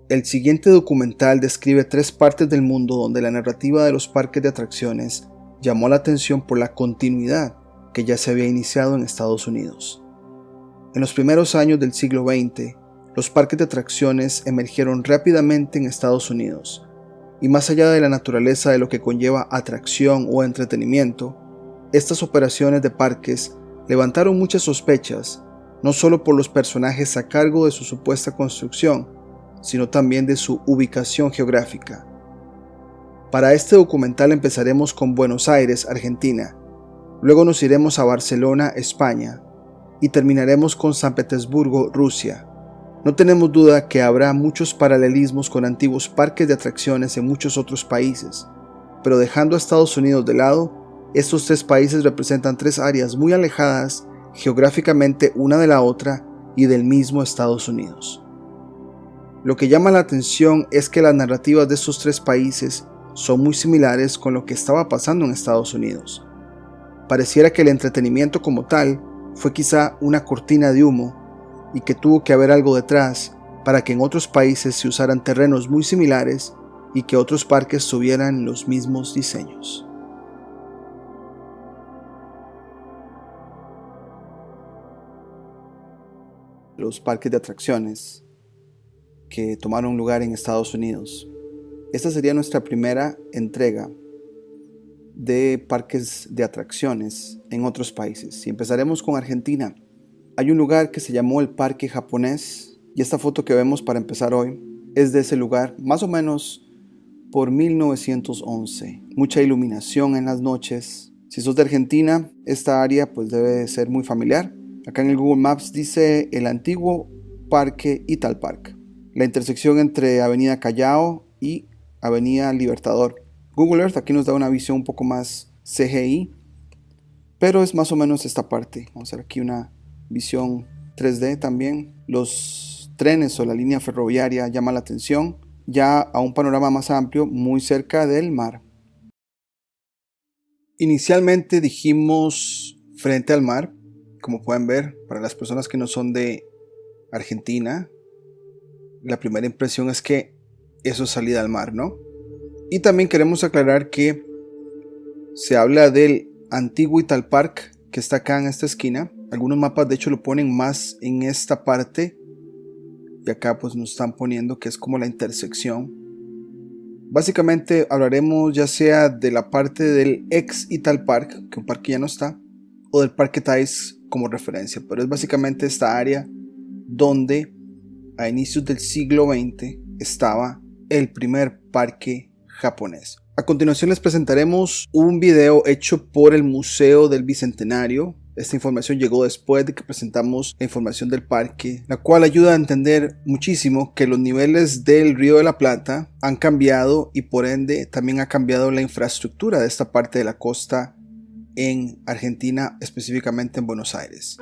El siguiente documental describe 3 partes del mundo donde la narrativa de los parques de atracciones llamó la atención por la continuidad que ya se había iniciado en Estados Unidos. En los primeros años del siglo XX, los parques de atracciones emergieron rápidamente en Estados Unidos, y más allá de la naturaleza de lo que conlleva atracción o entretenimiento, estas operaciones de parques levantaron muchas sospechas, no solo por los personajes a cargo de su supuesta construcción, sino también de su ubicación geográfica. Para este documental empezaremos con Buenos Aires, Argentina, luego nos iremos a Barcelona, España, y terminaremos con San Petersburgo, Rusia. No tenemos duda que habrá muchos paralelismos con antiguos parques de atracciones en muchos otros países, pero dejando a Estados Unidos de lado, estos 3 países representan 3 áreas muy alejadas geográficamente una de la otra y del mismo Estados Unidos. Lo que llama la atención es que las narrativas de estos 3 países son muy similares con lo que estaba pasando en Estados Unidos. Pareciera que el entretenimiento como tal fue quizá una cortina de humo y que tuvo que haber algo detrás para que en otros países se usaran terrenos muy similares y que otros parques tuvieran los mismos diseños. Los parques de atracciones que tomaron lugar en Estados Unidos. Esta sería nuestra primera entrega de parques de atracciones en otros países. Y empezaremos con Argentina. Hay un lugar que se llamó el Parque Japonés, y esta foto que vemos para empezar hoy es de ese lugar, más o menos por 1911. Mucha iluminación en las noches. Si sos de Argentina, esta área pues debe ser muy familiar. Acá en el Google Maps dice el antiguo Parque Italpark, la intersección entre Avenida Callao y Avenida Libertador. Google Earth aquí nos da una visión un poco más CGI, pero es más o menos esta parte. Vamos a ver aquí una visión 3D también. Los trenes o la línea ferroviaria llama la atención, ya a un panorama más amplio, muy cerca del mar. Inicialmente dijimos frente al mar, como pueden ver, para las personas que no son de Argentina, la primera impresión es que eso es salida al mar, ¿no? Y también queremos aclarar que se habla del antiguo Italpark que está acá en esta esquina. Algunos mapas de hecho lo ponen más en esta parte, y acá pues nos están poniendo que es como la intersección. Básicamente hablaremos ya sea de la parte del ex Italpark, que un parque ya no está, o del Parque Thais como referencia, pero es básicamente esta área donde a inicios del siglo XX estaba el primer parque japonés. A continuación les presentaremos un video hecho por el Museo del Bicentenario. Esta información llegó después de que presentamos la información del parque, la cual ayuda a entender muchísimo que los niveles del Río de la Plata han cambiado y por ende también ha cambiado la infraestructura de esta parte de la costa en Argentina, específicamente en Buenos Aires.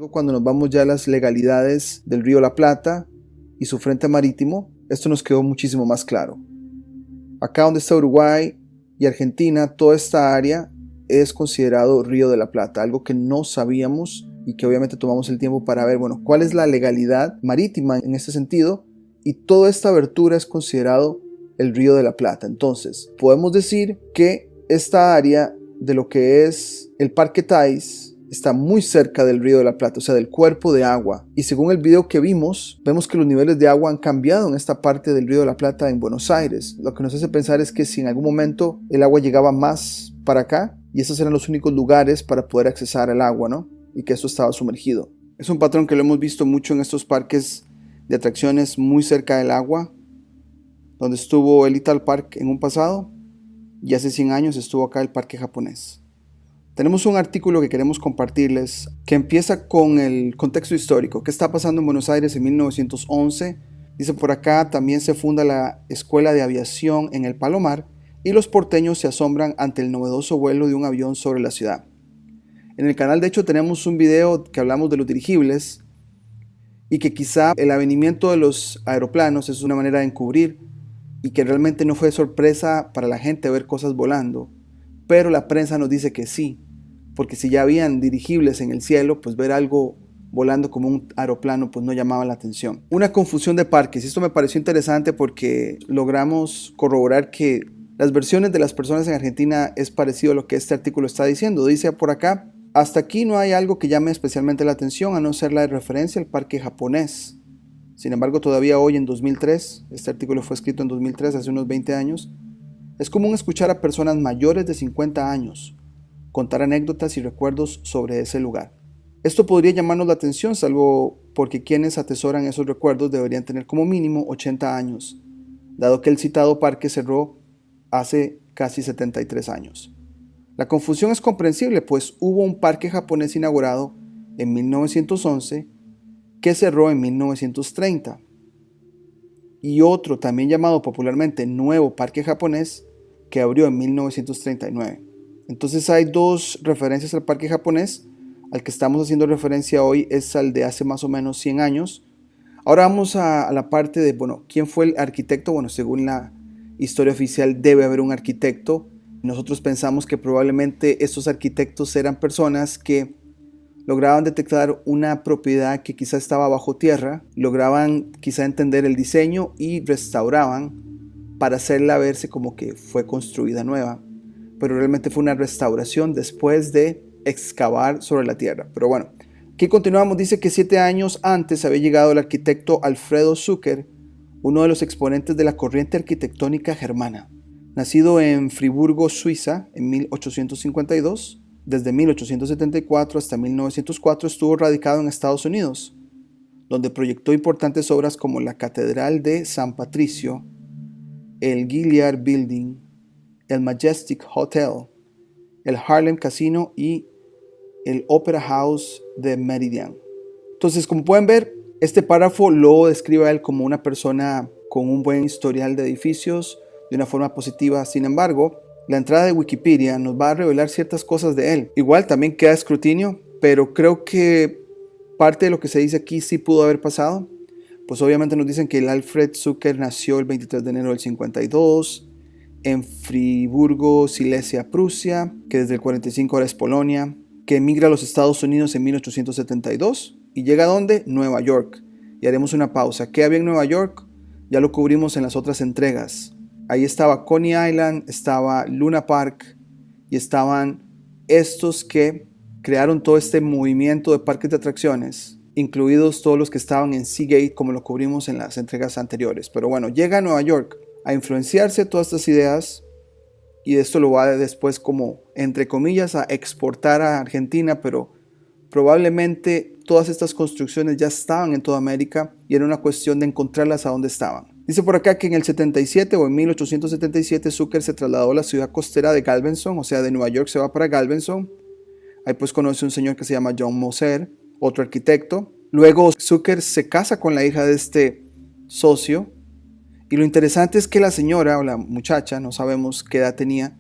Luego, cuando nos vamos ya a las legalidades del río La Plata y su frente marítimo, esto nos quedó muchísimo más claro. Acá donde está Uruguay y Argentina, toda esta área es considerado Río de la Plata, algo que no sabíamos y que obviamente tomamos el tiempo para ver, bueno, cuál es la legalidad marítima en este sentido, y toda esta abertura es considerado el Río de la Plata. Entonces, podemos decir que esta área de lo que es el Parque Tays está muy cerca del Río de la Plata, o sea, del cuerpo de agua. Y según el video que vimos, vemos que los niveles de agua han cambiado en esta parte del Río de la Plata en Buenos Aires. Lo que nos hace pensar es que si en algún momento el agua llegaba más para acá, y esos eran los únicos lugares para poder accesar al agua, ¿no? Y que esto estaba sumergido. Es un patrón que lo hemos visto mucho en estos parques de atracciones muy cerca del agua, donde estuvo el Little Park en un pasado, y hace 100 años estuvo acá el parque japonés. Tenemos un artículo que queremos compartirles que empieza con el contexto histórico. ¿Qué está pasando en Buenos Aires en 1911? Dice por acá, también se funda la Escuela de Aviación en el Palomar y los porteños se asombran ante el novedoso vuelo de un avión sobre la ciudad. En el canal de hecho tenemos un video que hablamos de los dirigibles y que quizá el avenimiento de los aeroplanos es una manera de encubrir y que realmente no fue sorpresa para la gente ver cosas volando. Pero la prensa nos dice que sí, porque si ya habían dirigibles en el cielo, pues ver algo volando como un aeroplano pues no llamaba la atención. Una confusión de parques. Esto me pareció interesante porque logramos corroborar que las versiones de las personas en Argentina es parecido a lo que este artículo está diciendo. Dice por acá, hasta aquí no hay algo que llame especialmente la atención a no ser la referencia al parque japonés. Sin embargo, todavía hoy en 2003, este artículo fue escrito en 2003, hace unos 20 años, es común escuchar a personas mayores de 50 años contar anécdotas y recuerdos sobre ese lugar. Esto podría llamarnos la atención, salvo porque quienes atesoran esos recuerdos deberían tener como mínimo 80 años, dado que el citado parque cerró hace casi 73 años. La confusión es comprensible, pues hubo un parque japonés inaugurado en 1911 que cerró en 1930. Y otro también llamado popularmente Nuevo Parque Japonés que abrió en 1939. Entonces hay dos referencias al parque japonés. Al que estamos haciendo referencia hoy es al de hace más o menos 100 años. Ahora vamos a la parte de, bueno, ¿quién fue el arquitecto? Bueno, según la historia oficial debe haber un arquitecto. Nosotros pensamos que probablemente estos arquitectos eran personas que lograban detectar una propiedad que quizá estaba bajo tierra, lograban quizá entender el diseño y restauraban para hacerla verse como que fue construida nueva, pero realmente fue una restauración después de excavar sobre la tierra. Pero bueno, aquí continuamos. Dice que 7 años antes había llegado el arquitecto Alfredo Zucker, uno de los exponentes de la corriente arquitectónica germana. Nacido en Friburgo, Suiza, en 1852, desde 1874 hasta 1904 estuvo radicado en Estados Unidos, donde proyectó importantes obras como la Catedral de San Patricio, el Gilliard Building, el Majestic Hotel, el Harlem Casino y el Opera House de Meridian. Entonces, como pueden ver, este párrafo lo describe a él como una persona con un buen historial de edificios de una forma positiva. Sin embargo, la entrada de Wikipedia nos va a revelar ciertas cosas de él. Igual también queda escrutinio, pero creo que parte de lo que se dice aquí sí pudo haber pasado. Pues obviamente nos dicen que el Alfred Zucker nació el 23 de enero del 52 en Friburgo, Silesia, Prusia, que desde el 45 ahora es Polonia, que emigra a los Estados Unidos en 1872 y llega a ¿dónde? Nueva York. Y haremos una pausa. ¿Qué había en Nueva York? Ya lo cubrimos en las otras entregas. Ahí estaba Coney Island, estaba Luna Park y estaban estos que crearon todo este movimiento de parques de atracciones, incluidos todos los que estaban en Seagate, como lo cubrimos en las entregas anteriores. Pero bueno, llega a Nueva York a influenciarse todas estas ideas y esto lo va después como, entre comillas, a exportar a Argentina, pero probablemente todas estas construcciones ya estaban en toda América y era una cuestión de encontrarlas a donde estaban. Dice por acá que en el 77 o en 1877 Zucker se trasladó a la ciudad costera de Galveston, o sea, de Nueva York se va para Galveston. Ahí pues conoce un señor que se llama John Moser, otro arquitecto. Luego Zucker se casa con la hija de este socio. Y lo interesante es que la señora o la muchacha, no sabemos qué edad tenía,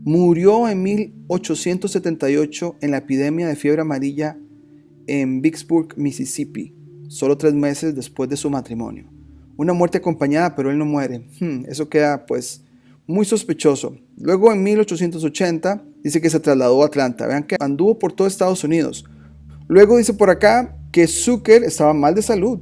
murió en 1878 en la epidemia de fiebre amarilla en Vicksburg, Mississippi, solo 3 meses después de su matrimonio. Una muerte acompañada, pero él no muere. Eso queda pues muy sospechoso. Luego en 1880 dice que se trasladó a Atlanta. Vean que anduvo por todo Estados Unidos. Luego dice por acá que Zucker estaba mal de salud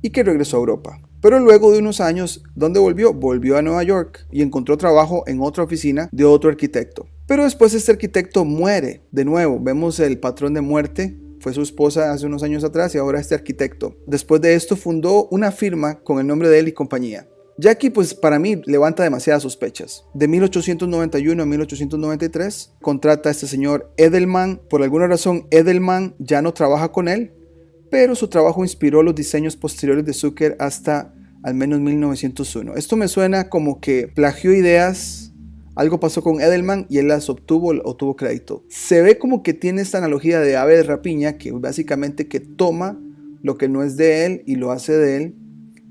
y que regresó a Europa. Pero luego de unos años, ¿dónde volvió? Volvió a Nueva York y encontró trabajo en otra oficina de otro arquitecto. Pero después este arquitecto muere. De nuevo, vemos el patrón de muerte. Fue su esposa hace unos años atrás y ahora este arquitecto. Después de esto fundó una firma con el nombre de él y compañía. Ya aquí pues para mí levanta demasiadas sospechas. De 1891 a 1893 contrata a este señor Edelman. Por alguna razón Edelman ya no trabaja con él, pero su trabajo inspiró los diseños posteriores de Zucker hasta al menos 1901. Esto me suena como que plagió ideas. Algo pasó con Edelman y él las obtuvo o tuvo crédito. Se ve como que tiene esta analogía de ave de rapiña, que básicamente que toma lo que no es de él y lo hace de él.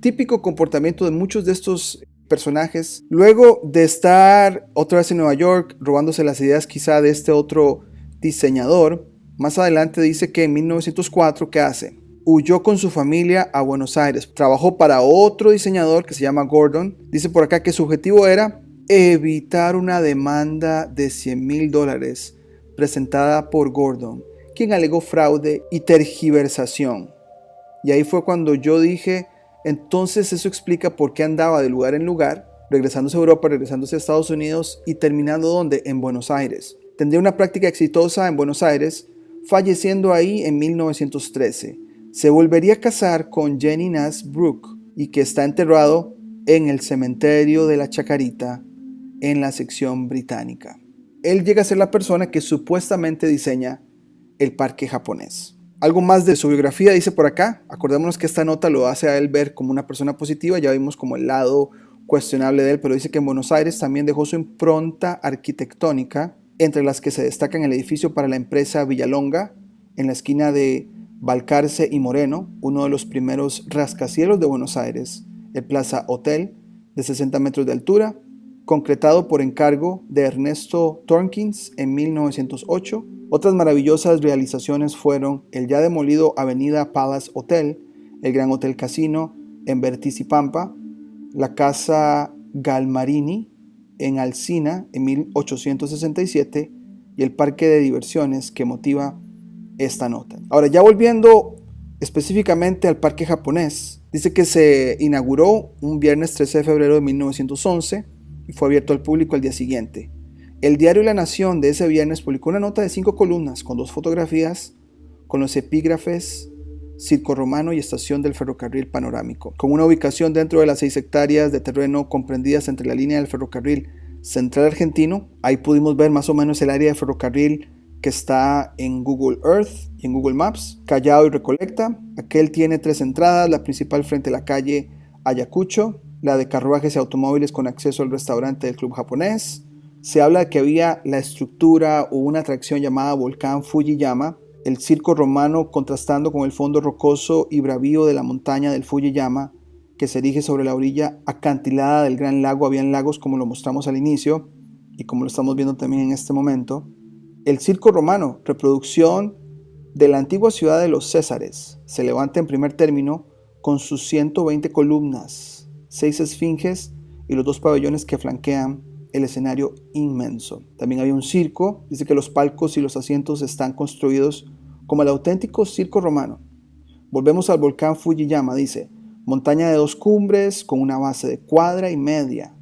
Típico comportamiento de muchos de estos personajes. Luego de estar otra vez en Nueva York, robándose las ideas quizá de este otro diseñador, más adelante dice que en 1904, ¿qué hace? Huyó con su familia a Buenos Aires. Trabajó para otro diseñador que se llama Gordon. Dice por acá que su objetivo era evitar una demanda de $100,000 presentada por Gordon, quien alegó fraude y tergiversación. Y ahí fue cuando yo dije, entonces eso explica por qué andaba de lugar en lugar, regresándose a Europa, regresándose a Estados Unidos y terminando ¿dónde? En Buenos Aires. Tendría una práctica exitosa en Buenos Aires, falleciendo ahí en 1913. Se volvería a casar con Jenny Nash Brooke y que está enterrado en el cementerio de la Chacarita, en la sección británica. Él llega a ser la persona que supuestamente diseña el parque japonés. Algo más de su biografía dice por acá. Acordémonos que esta nota lo hace a él ver como una persona positiva. Ya vimos como el lado cuestionable de él, pero dice que en Buenos Aires también dejó su impronta arquitectónica, entre las que se destacan el edificio para la empresa Villalonga, en la esquina de Balcarce y Moreno, uno de los primeros rascacielos de Buenos Aires, el Plaza Hotel, de 60 metros de altura, concretado por encargo de Ernesto Torkins en 1908. Otras maravillosas realizaciones fueron el ya demolido Avenida Palace Hotel, el Gran Hotel Casino en Verticipampa, la Casa Galmarini en Alsina en 1867 y el parque de diversiones que motiva esta nota. Ahora, ya volviendo específicamente al parque japonés, dice que se inauguró un viernes 13 de febrero de 1911 y fue abierto al público al día siguiente. El diario La Nación de ese viernes publicó una nota de 5 columnas con 2 fotografías con los epígrafes Circo Romano y Estación del Ferrocarril Panorámico, con una ubicación dentro de las 6 hectáreas de terreno comprendidas entre la línea del ferrocarril Central Argentino. Ahí pudimos ver más o menos el área de ferrocarril que está en Google Earth y en Google Maps. Callao y Recoleta. Aquel tiene 3 entradas, la principal frente a la calle Ayacucho, la de carruajes y automóviles con acceso al restaurante del club japonés. Se habla de que había la estructura o una atracción llamada Volcán Fujiyama, el circo romano contrastando con el fondo rocoso y bravío de la montaña del Fujiyama, que se erige sobre la orilla acantilada del Gran Lago. Habían lagos como lo mostramos al inicio y como lo estamos viendo también en este momento. El circo romano, reproducción de la antigua ciudad de los Césares, se levanta en primer término con sus 120 columnas, 6 esfinges y los 2 pabellones que flanquean el escenario inmenso. También había un circo. Dice que los palcos y los asientos están construidos como el auténtico circo romano. Volvemos al volcán Fujiyama. Dice, montaña de 2 cumbres con una base de 1,5 cuadras.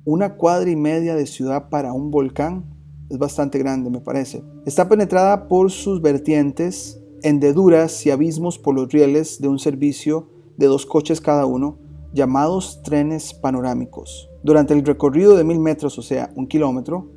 1,5 cuadras de ciudad para un volcán es bastante grande, me parece. Está penetrada por sus vertientes, hendeduras y abismos por los rieles de un servicio de 2 coches cada uno, llamados trenes panorámicos. Durante el recorrido de 1000 metros, o sea, 1 kilómetro,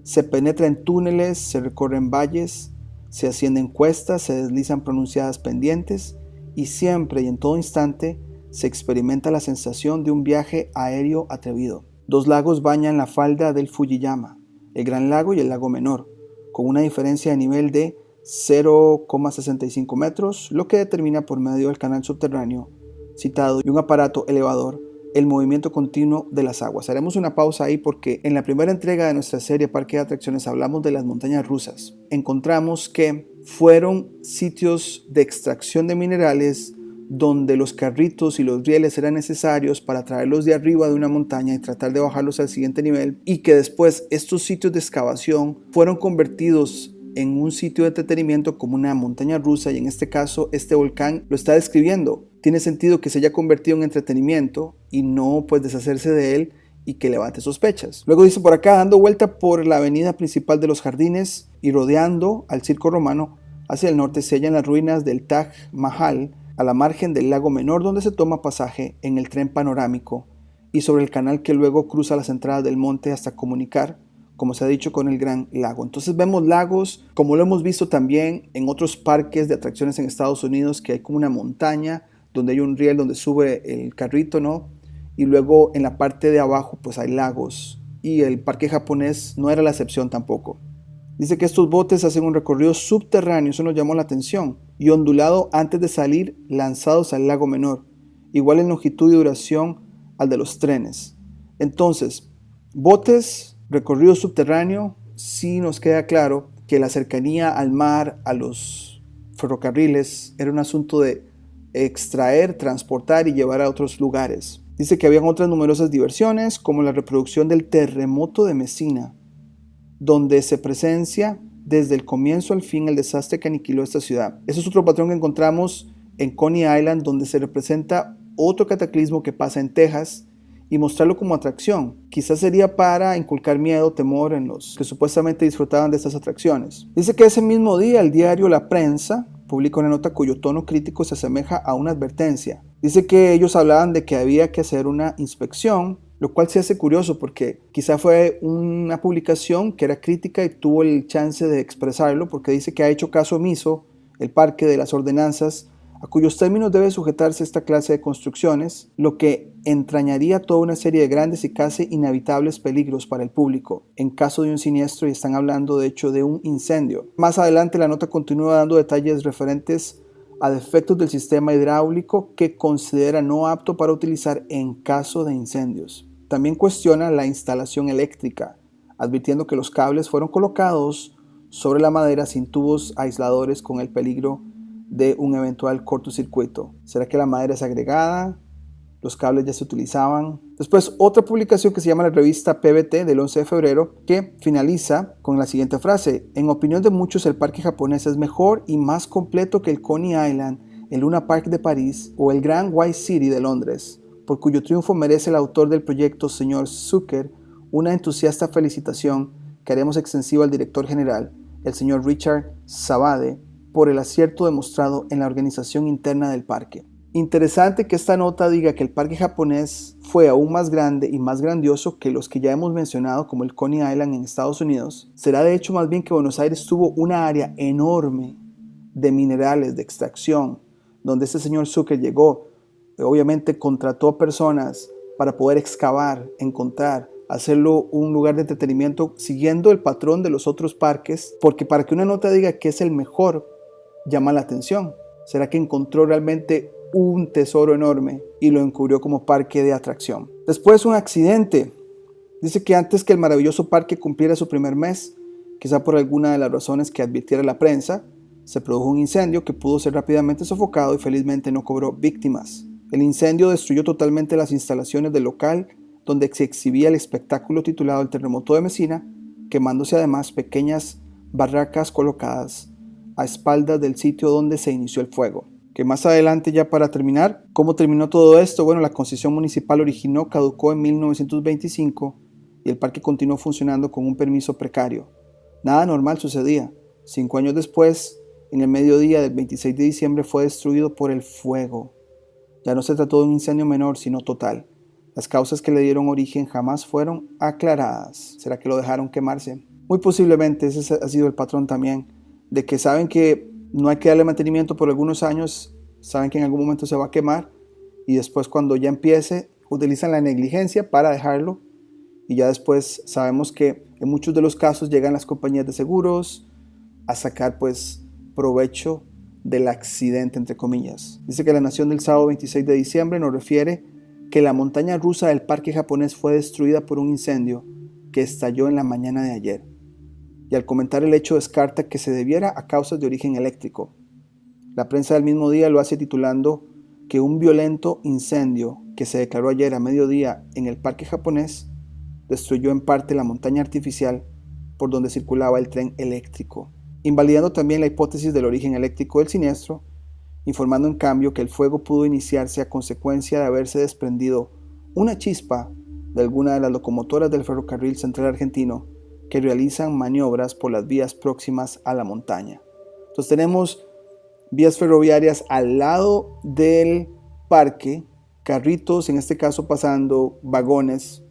se penetra en túneles, se recorren valles, se ascienden cuestas, se deslizan pronunciadas pendientes y siempre y en todo instante se experimenta la sensación de un viaje aéreo atrevido. 2 lagos bañan la falda del Fujiyama, el Gran Lago y el Lago Menor, con una diferencia de nivel de 0,65 metros, lo que determina por medio del canal subterráneo citado y un aparato elevador el movimiento continuo de las aguas. Haremos una pausa ahí porque en la primera entrega de nuestra serie Parque de Atracciones hablamos de las montañas rusas. Encontramos que fueron sitios de extracción de minerales donde los carritos y los rieles eran necesarios para traerlos de arriba de una montaña y tratar de bajarlos al siguiente nivel, y que después estos sitios de excavación fueron convertidos en un sitio de entretenimiento como una montaña rusa, y en este caso este volcán lo está describiendo. Tiene sentido que se haya convertido en entretenimiento y no pues deshacerse de él y que levante sospechas. Luego dice por acá, dando vuelta por la avenida principal de los jardines y rodeando al circo romano, hacia el norte se hallan las ruinas del Taj Mahal a la margen del lago menor, donde se toma pasaje en el tren panorámico y sobre el canal que luego cruza las entradas del monte hasta comunicar, como se ha dicho, con el Gran Lago. Entonces vemos lagos, como lo hemos visto también en otros parques de atracciones en Estados Unidos, que hay como una montaña donde hay un riel donde sube el carrito, ¿no? Y luego en la parte de abajo pues hay lagos, y el parque japonés no era la excepción tampoco. Dice que estos botes hacen un recorrido subterráneo, eso nos llamó la atención, y ondulado antes de salir lanzados al lago menor, igual en longitud y duración al de los trenes. Entonces, botes, recorrido subterráneo, sí nos queda claro que la cercanía al mar, a los ferrocarriles, era un asunto de extraer, transportar y llevar a otros lugares. Dice que habían otras numerosas diversiones, como la reproducción del terremoto de Mesina, donde se presencia desde el comienzo al fin el desastre que aniquiló esta ciudad. Ese es otro patrón que encontramos en Coney Island, donde se representa otro cataclismo que pasa en Texas y mostrarlo como atracción. Quizás sería para inculcar miedo, temor en los que supuestamente disfrutaban de estas atracciones. Dice que ese mismo día el diario La Prensa publica una nota cuyo tono crítico se asemeja a una advertencia. Dice que ellos hablaban de que había que hacer una inspección, lo cual se hace curioso porque quizá fue una publicación que era crítica y tuvo el chance de expresarlo, porque dice que ha hecho caso omiso el parque de las ordenanzas a cuyos términos debe sujetarse esta clase de construcciones, lo que entrañaría toda una serie de grandes y casi inevitables peligros para el público en caso de un siniestro, y están hablando de hecho de un incendio. Más adelante la nota continúa dando detalles referentes a defectos del sistema hidráulico que considera no apto para utilizar en caso de incendios. También cuestiona la instalación eléctrica, advirtiendo que los cables fueron colocados sobre la madera sin tubos aisladores con el peligro de un eventual cortocircuito. ¿Será que la madera es agregada? Los cables ya se utilizaban. Después otra publicación que se llama la revista PBT del 11 de febrero, que finaliza con la siguiente frase: en opinión de muchos el parque japonés es mejor y más completo que el Coney Island, el Luna Park de París o el Grand White City de Londres, por cuyo triunfo merece el autor del proyecto, señor Zucker, una entusiasta felicitación que haremos extensiva al director general, el señor Richard Savade, por el acierto demostrado en la organización interna del parque. Interesante que esta nota diga que el parque japonés fue aún más grande y más grandioso que los que ya hemos mencionado, como el Coney Island en Estados Unidos. Será de hecho más bien que Buenos Aires tuvo una área enorme de minerales, de extracción, donde este señor Zucker llegó, obviamente contrató a personas para poder excavar, encontrar, hacerlo un lugar de entretenimiento siguiendo el patrón de los otros parques, porque para que una nota diga que es el mejor, llama la atención. ¿Será que encontró realmente un tesoro enorme y lo encubrió como parque de atracción? Después, un accidente. Dice que antes que el maravilloso parque cumpliera su primer mes, quizá por alguna de las razones que advirtiera la prensa, se produjo un incendio que pudo ser rápidamente sofocado y felizmente no cobró víctimas. El incendio destruyó totalmente las instalaciones del local donde se exhibía el espectáculo titulado El Terremoto de Mesina, quemándose además pequeñas barracas colocadas a espaldas del sitio donde se inició el fuego. Que más adelante, ya para terminar, ¿cómo terminó todo esto? Bueno, la concesión municipal originó, caducó en 1925 y el parque continuó funcionando con un permiso precario. Nada normal sucedía. 5 años después, en el mediodía del 26 de diciembre, fue destruido por el fuego. Ya no se trató de un incendio menor, sino total. Las causas que le dieron origen jamás fueron aclaradas. ¿Será que lo dejaron quemarse? Muy posiblemente ese ha sido el patrón también, de que saben que no hay que darle mantenimiento por algunos años, saben que en algún momento se va a quemar y después cuando ya empiece utilizan la negligencia para dejarlo, y ya después sabemos que en muchos de los casos llegan las compañías de seguros a sacar pues provecho del accidente, entre comillas. Dice que La Nación del sábado 26 de diciembre nos refiere que la montaña rusa del parque japonés fue destruida por un incendio que estalló en la mañana de ayer. y al comentar el hecho descarta que se debiera a causas de origen eléctrico. La prensa del mismo día lo hace titulando que un violento incendio que se declaró ayer a mediodía en el parque japonés destruyó en parte la montaña artificial por donde circulaba el tren eléctrico, invalidando también la hipótesis del origen eléctrico del siniestro, informando en cambio que el fuego pudo iniciarse a consecuencia de haberse desprendido una chispa de alguna de las locomotoras del ferrocarril central argentino que realizan maniobras por las vías próximas a la montaña. Entonces tenemos vías ferroviarias al lado del parque, carritos en este caso pasando, vagones,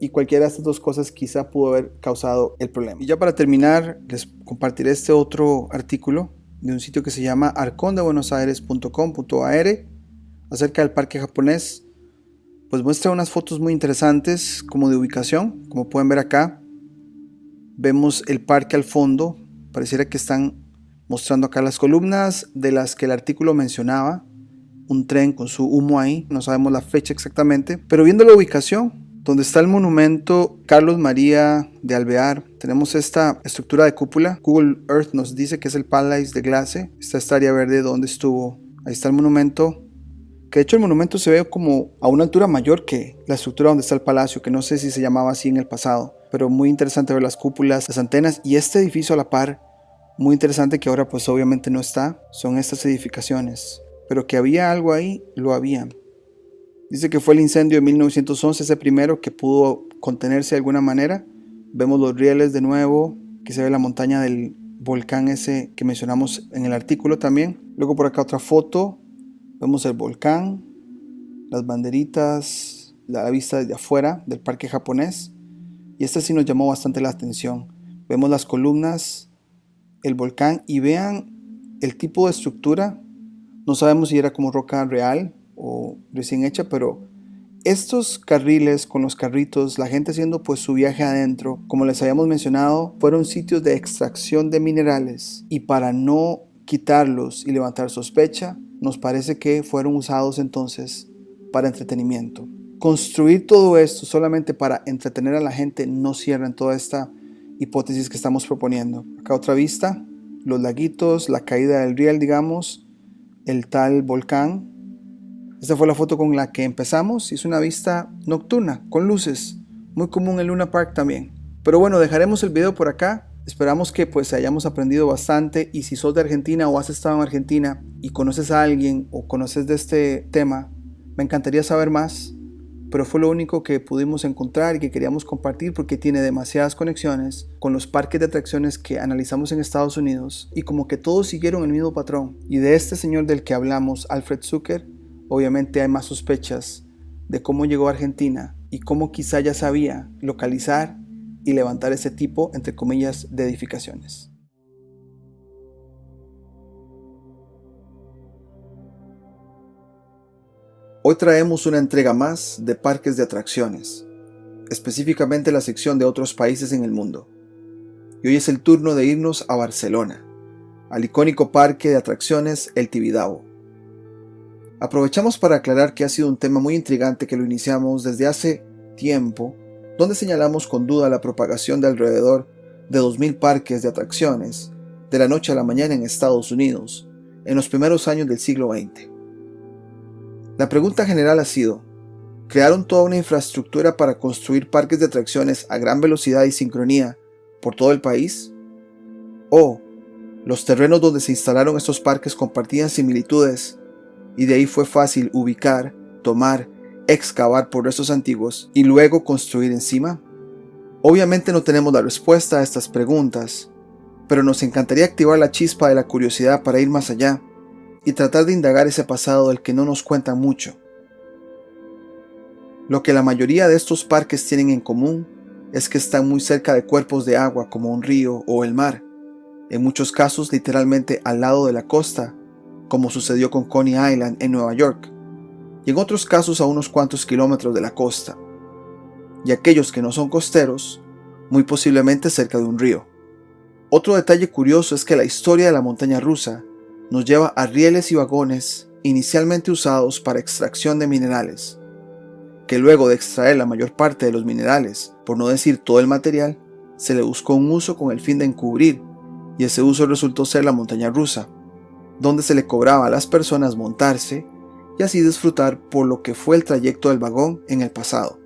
y cualquiera de estas dos cosas quizá pudo haber causado el problema. Y ya para terminar, les compartiré este otro artículo de un sitio que se llama arcondebuenosaires.com.ar acerca del parque japonés. Pues muestra unas fotos muy interesantes como de ubicación. Como pueden ver acá, vemos el parque al fondo. Pareciera que están mostrando acá las columnas de las que el artículo mencionaba. Un tren con su humo ahí, no sabemos la fecha exactamente, pero viendo la ubicación donde está el monumento Carlos María de Alvear, tenemos esta estructura de cúpula. Google Earth nos dice que es el Palais de Glace. Está esta área verde donde estuvo. Ahí está el monumento, que de hecho el monumento se ve como a una altura mayor que la estructura donde está el palacio, que no sé si se llamaba así en el pasado, pero muy interesante ver las cúpulas, las antenas y este edificio a la par, muy interesante, que ahora pues obviamente no está. Son estas edificaciones, pero que había algo ahí, lo había. Dice que fue el incendio de 1911 ese primero que pudo contenerse de alguna manera. Vemos los rieles de nuevo, que se ve la montaña del volcán ese que mencionamos en el artículo también. Luego por acá otra foto, vemos el volcán, las banderitas, la vista desde afuera del parque japonés. Y esta sí nos llamó bastante la atención. Vemos las columnas, el volcán y vean el tipo de estructura. No sabemos si era como roca real o recién hecha, pero estos carriles con los carritos, la gente haciendo pues su viaje adentro, como les habíamos mencionado, fueron sitios de extracción de minerales, y para no quitarlos y levantar sospecha, nos parece que fueron usados entonces para entretenimiento. Construir todo esto solamente para entretener a la gente no cierra en toda esta hipótesis que estamos proponiendo. Acá otra vista, los laguitos, la caída del riel, digamos, el tal volcán. Esta fue la foto con la que empezamos y es una vista nocturna, con luces, muy común en Luna Park también. Pero bueno, dejaremos el video por acá. Esperamos que pues hayamos aprendido bastante, y si sos de Argentina o has estado en Argentina y conoces a alguien o conoces de este tema, me encantaría saber más, pero fue lo único que pudimos encontrar y que queríamos compartir porque tiene demasiadas conexiones con los parques de atracciones que analizamos en Estados Unidos, y como que todos siguieron el mismo patrón. Y de este señor del que hablamos, Alfred Zucker, obviamente hay más sospechas de cómo llegó a Argentina y cómo quizá ya sabía localizar y levantar ese tipo, entre comillas, de edificaciones. Hoy traemos una entrega más de parques de atracciones, específicamente la sección de otros países en el mundo. Y hoy es el turno de irnos a Barcelona, al icónico parque de atracciones El Tibidabo. Aprovechamos para aclarar que ha sido un tema muy intrigante que lo iniciamos desde hace tiempo, donde señalamos con duda la propagación de alrededor de 2000 parques de atracciones de la noche a la mañana en Estados Unidos en los primeros años del siglo XX. La pregunta general ha sido: ¿crearon toda una infraestructura para construir parques de atracciones a gran velocidad y sincronía por todo el país? ¿O los terrenos donde se instalaron estos parques compartían similitudes y de ahí fue fácil ubicar, tomar, excavar por restos antiguos y luego construir encima? Obviamente no tenemos la respuesta a estas preguntas, pero nos encantaría activar la chispa de la curiosidad para ir más allá y tratar de indagar ese pasado del que no nos cuentan mucho. Lo que la mayoría de estos parques tienen en común es que están muy cerca de cuerpos de agua como un río o el mar, en muchos casos literalmente al lado de la costa, como sucedió con Coney Island en Nueva York, y en otros casos a unos cuantos kilómetros de la costa, y aquellos que no son costeros, muy posiblemente cerca de un río. Otro detalle curioso es que la historia de la montaña rusa nos lleva a rieles y vagones inicialmente usados para extracción de minerales, que luego de extraer la mayor parte de los minerales, por no decir todo el material, se le buscó un uso con el fin de encubrir, y ese uso resultó ser la montaña rusa, donde se le cobraba a las personas montarse y así disfrutar por lo que fue el trayecto del vagón en el pasado.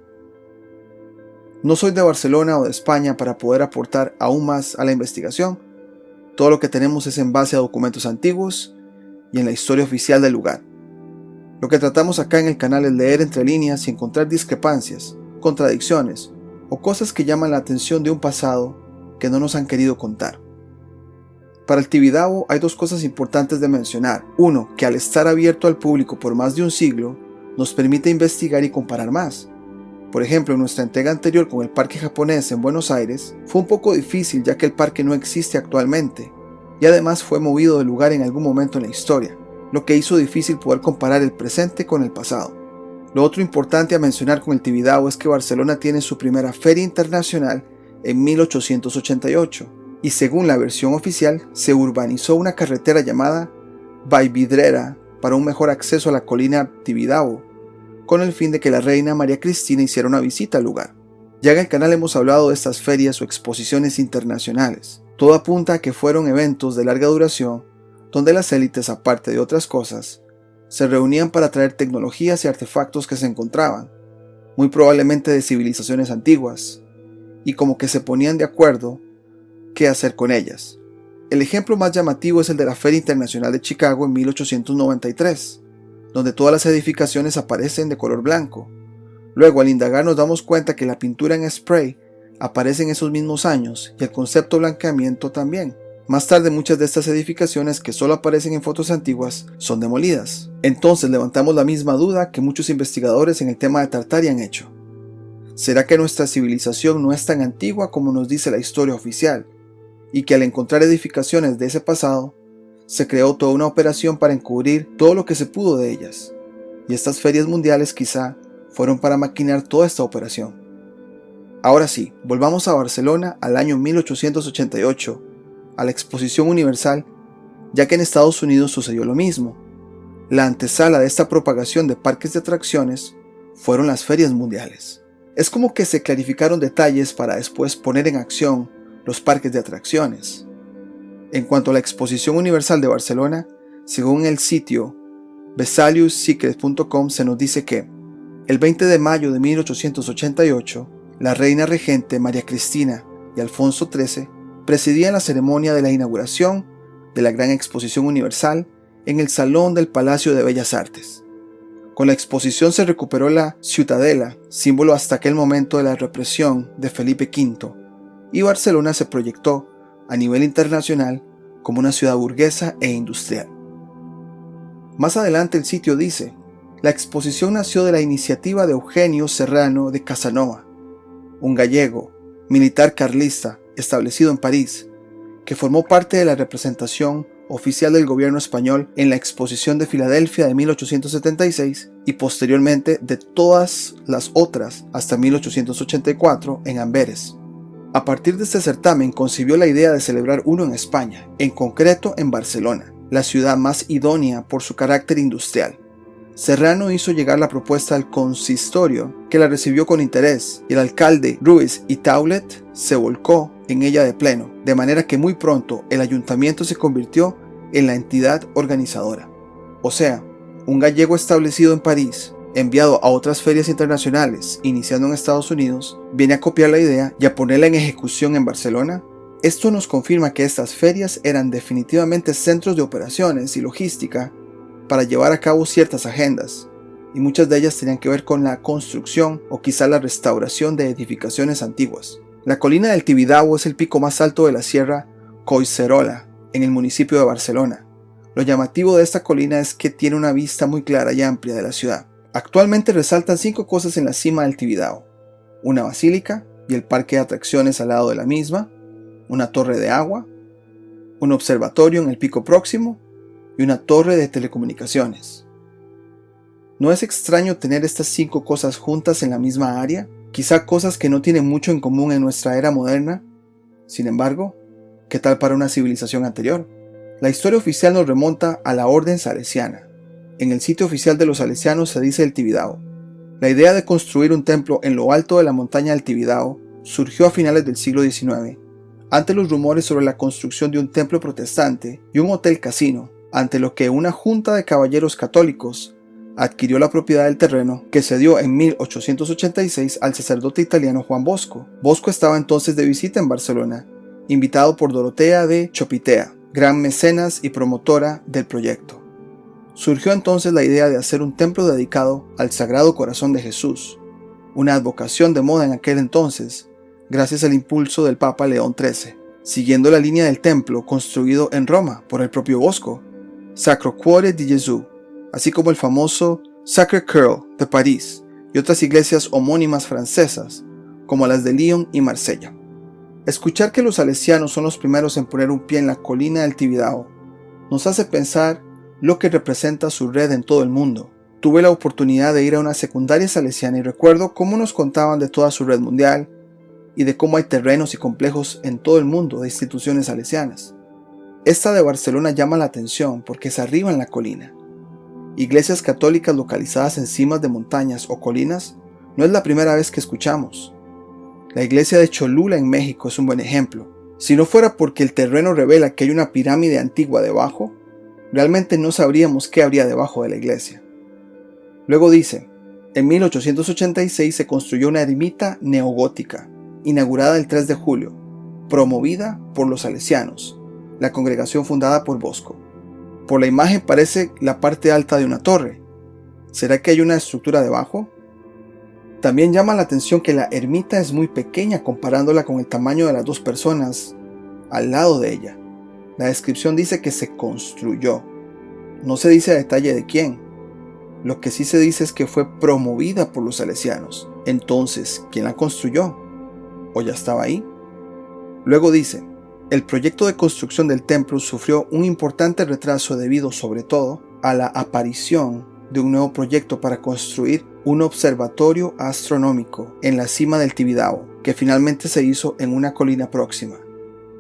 No soy de Barcelona o de España para poder aportar aún más a la investigación. Todo lo que tenemos es en base a documentos antiguos y en la historia oficial del lugar. Lo que tratamos acá en el canal es leer entre líneas y encontrar discrepancias, contradicciones o cosas que llaman la atención de un pasado que no nos han querido contar. Para el Tibidabo hay dos cosas importantes de mencionar. Uno, que al estar abierto al público por más de un siglo, nos permite investigar y comparar más. Por ejemplo, en nuestra entrega anterior con el parque japonés en Buenos Aires, fue un poco difícil ya que el parque no existe actualmente, y además fue movido de lugar en algún momento en la historia, lo que hizo difícil poder comparar el presente con el pasado. Lo otro importante a mencionar con el Tibidabo es que Barcelona tiene su primera feria internacional en 1888, y según la versión oficial, se urbanizó una carretera llamada Vallvidrera para un mejor acceso a la colina Tibidabo, con el fin de que la reina María Cristina hiciera una visita al lugar. Ya en el canal hemos hablado de estas ferias o exposiciones internacionales. Todo apunta a que fueron eventos de larga duración, donde las élites, aparte de otras cosas, se reunían para traer tecnologías y artefactos que se encontraban, muy probablemente de civilizaciones antiguas, y como que se ponían de acuerdo qué hacer con ellas. El ejemplo más llamativo es el de la Feria Internacional de Chicago en 1893, donde todas las edificaciones aparecen de color blanco. Luego, al indagar, nos damos cuenta que la pintura en spray aparece en esos mismos años y el concepto blanqueamiento también. Más tarde, muchas de estas edificaciones que solo aparecen en fotos antiguas son demolidas. Entonces levantamos la misma duda que muchos investigadores en el tema de Tartaria han hecho. ¿Será que nuestra civilización no es tan antigua como nos dice la historia oficial, y que al encontrar edificaciones de ese pasado, se creó toda una operación para encubrir todo lo que se pudo de ellas? Y estas ferias mundiales quizá fueron para maquinar toda esta operación. Ahora sí, volvamos a Barcelona al año 1888, a la Exposición Universal, ya que en Estados Unidos sucedió lo mismo. La antesala de esta propagación de parques de atracciones fueron las ferias mundiales. Es como que se clarificaron detalles para después poner en acción los parques de atracciones. En cuanto a la Exposición Universal de Barcelona, según el sitio vesaliussecret.com se nos dice que el 20 de mayo de 1888, la reina regente María Cristina y Alfonso XIII presidían la ceremonia de la inauguración de la Gran Exposición Universal en el Salón del Palacio de Bellas Artes. Con la exposición se recuperó la Ciutadella, símbolo hasta aquel momento de la represión de Felipe V, y Barcelona se proyectó a nivel internacional como una ciudad burguesa e industrial. Más adelante el sitio dice: la exposición nació de la iniciativa de Eugenio Serrano de Casanova, un gallego, militar carlista establecido en París, que formó parte de la representación oficial del gobierno español en la Exposición de Filadelfia de 1876 y posteriormente de todas las otras hasta 1884 en Amberes. A partir de este certamen concibió la idea de celebrar uno en España, en concreto en Barcelona, la ciudad más idónea por su carácter industrial. Serrano hizo llegar la propuesta al consistorio, que la recibió con interés, y el alcalde Ruiz y Taulet se volcó en ella de pleno, de manera que muy pronto el ayuntamiento se convirtió en la entidad organizadora. O sea, un gallego establecido en París, enviado a otras ferias internacionales, iniciando en Estados Unidos, viene a copiar la idea y a ponerla en ejecución en Barcelona. Esto nos confirma que estas ferias eran definitivamente centros de operaciones y logística para llevar a cabo ciertas agendas, y muchas de ellas tenían que ver con la construcción o quizá la restauración de edificaciones antiguas. La colina del Tibidabo es el pico más alto de la Sierra Collserola, en el municipio de Barcelona. Lo llamativo de esta colina es que tiene una vista muy clara y amplia de la ciudad. Actualmente resaltan 5 cosas en la cima del Tibidabo: una basílica y el parque de atracciones al lado de la misma, una torre de agua, un observatorio en el pico próximo y una torre de telecomunicaciones. ¿No es extraño tener estas 5 cosas juntas en la misma área? Quizá cosas que no tienen mucho en común en nuestra era moderna. Sin embargo, ¿qué tal para una civilización anterior? La historia oficial nos remonta a la Orden Salesiana. En el sitio oficial de los salesianos se dice del Tibidabo: la idea de construir un templo en lo alto de la montaña del Tibidabo surgió a finales del siglo XIX, ante los rumores sobre la construcción de un templo protestante y un hotel casino, ante lo que una junta de caballeros católicos adquirió la propiedad del terreno que cedió en 1886 al sacerdote italiano Juan Bosco. Bosco estaba entonces de visita en Barcelona, invitado por Dorotea de Chopitea, gran mecenas y promotora del proyecto. Surgió entonces la idea de hacer un templo dedicado al Sagrado Corazón de Jesús, una advocación de moda en aquel entonces, gracias al impulso del Papa León XIII, siguiendo la línea del templo construido en Roma por el propio Bosco, Sacro Cuore di Gesù, así como el famoso Sacré-Cœur de París y otras iglesias homónimas francesas, como las de Lyon y Marsella. Escuchar que los salesianos son los primeros en poner un pie en la colina del Tibidabo nos hace pensar lo que representa su red en todo el mundo. Tuve la oportunidad de ir a una secundaria salesiana y recuerdo cómo nos contaban de toda su red mundial y de cómo hay terrenos y complejos en todo el mundo de instituciones salesianas. Esta de Barcelona llama la atención porque es arriba en la colina. Iglesias católicas localizadas en cimas de montañas o colinas no es la primera vez que escuchamos. La iglesia de Cholula en México es un buen ejemplo. Si no fuera porque el terreno revela que hay una pirámide antigua debajo, realmente no sabríamos qué habría debajo de la iglesia. Luego dice, en 1886 se construyó una ermita neogótica, inaugurada el 3 de julio, promovida por los salesianos, la congregación fundada por Bosco. Por la imagen parece la parte alta de una torre. ¿Será que hay una estructura debajo? También llama la atención que la ermita es muy pequeña comparándola con el tamaño de las dos personas al lado de ella. La descripción dice que se construyó. No se dice a detalle de quién. Lo que sí se dice es que fue promovida por los salesianos. Entonces, ¿quién la construyó? ¿O ya estaba ahí? Luego dice, el proyecto de construcción del templo sufrió un importante retraso debido sobre todo a la aparición de un nuevo proyecto para construir un observatorio astronómico en la cima del Tibidabo, que finalmente se hizo en una colina próxima.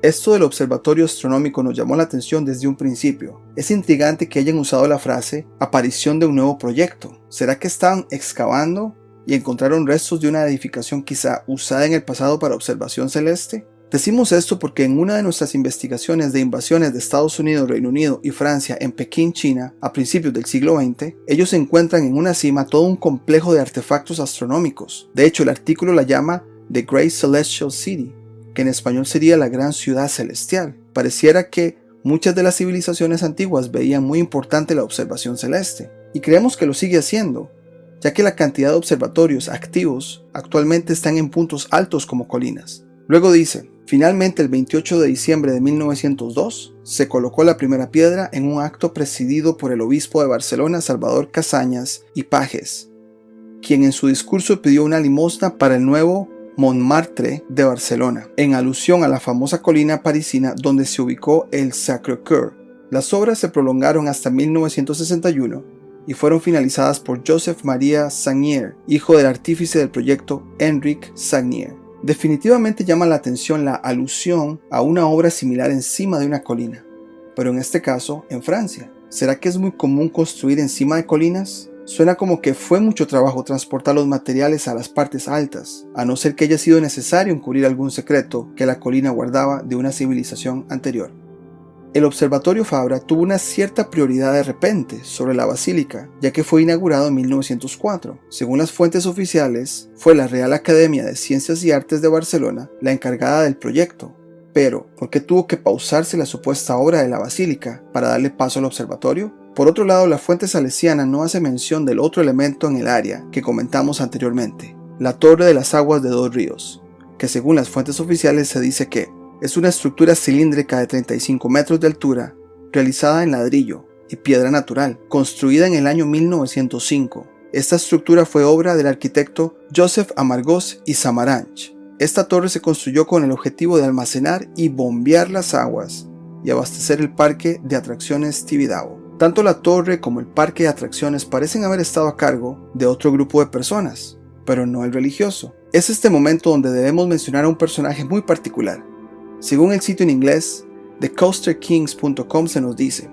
Esto del observatorio astronómico nos llamó la atención desde un principio. Es intrigante que hayan usado la frase aparición de un nuevo proyecto. ¿Será que estaban excavando y encontraron restos de una edificación quizá usada en el pasado para observación celeste? Decimos esto porque en una de nuestras investigaciones de invasiones de Estados Unidos, Reino Unido y Francia en Pekín, China, a principios del siglo XX, ellos encuentran en una cima todo un complejo de artefactos astronómicos. De hecho, el artículo la llama The Great Celestial City, que en español sería la Gran Ciudad Celestial. Pareciera que muchas de las civilizaciones antiguas veían muy importante la observación celeste, y creemos que lo sigue haciendo, ya que la cantidad de observatorios activos actualmente están en puntos altos como colinas. Luego dice, finalmente el 28 de diciembre de 1902 se colocó la primera piedra en un acto presidido por el obispo de Barcelona, Salvador Casañas y Pajes, quien en su discurso pidió una limosna para el nuevo Montmartre de Barcelona, en alusión a la famosa colina parisina donde se ubicó el Sacré-Cœur. Las obras se prolongaron hasta 1961 y fueron finalizadas por Joseph Maria Sagnier, hijo del artífice del proyecto Enric Sagnier. Definitivamente llama la atención la alusión a una obra similar encima de una colina, pero en este caso en Francia. ¿Será que es muy común construir encima de colinas? Suena como que fue mucho trabajo transportar los materiales a las partes altas, a no ser que haya sido necesario encubrir algún secreto que la colina guardaba de una civilización anterior. El Observatorio Fabra tuvo una cierta prioridad de repente sobre la basílica, ya que fue inaugurado en 1904. Según las fuentes oficiales, fue la Real Academia de Ciencias y Artes de Barcelona la encargada del proyecto. Pero, ¿por qué tuvo que pausarse la supuesta obra de la basílica para darle paso al observatorio? Por otro lado, la fuente salesiana no hace mención del otro elemento en el área que comentamos anteriormente, la Torre de las Aguas de Dos Ríos, que según las fuentes oficiales se dice que es una estructura cilíndrica de 35 metros de altura, realizada en ladrillo y piedra natural, construida en el año 1905. Esta estructura fue obra del arquitecto Joseph Amargós y Samaranch. Esta torre se construyó con el objetivo de almacenar y bombear las aguas y abastecer el parque de atracciones Tibidabo. Tanto la torre como el parque de atracciones parecen haber estado a cargo de otro grupo de personas, pero no el religioso. Es este momento donde debemos mencionar a un personaje muy particular. Según el sitio en inglés, thecoasterkings.com se nos dice,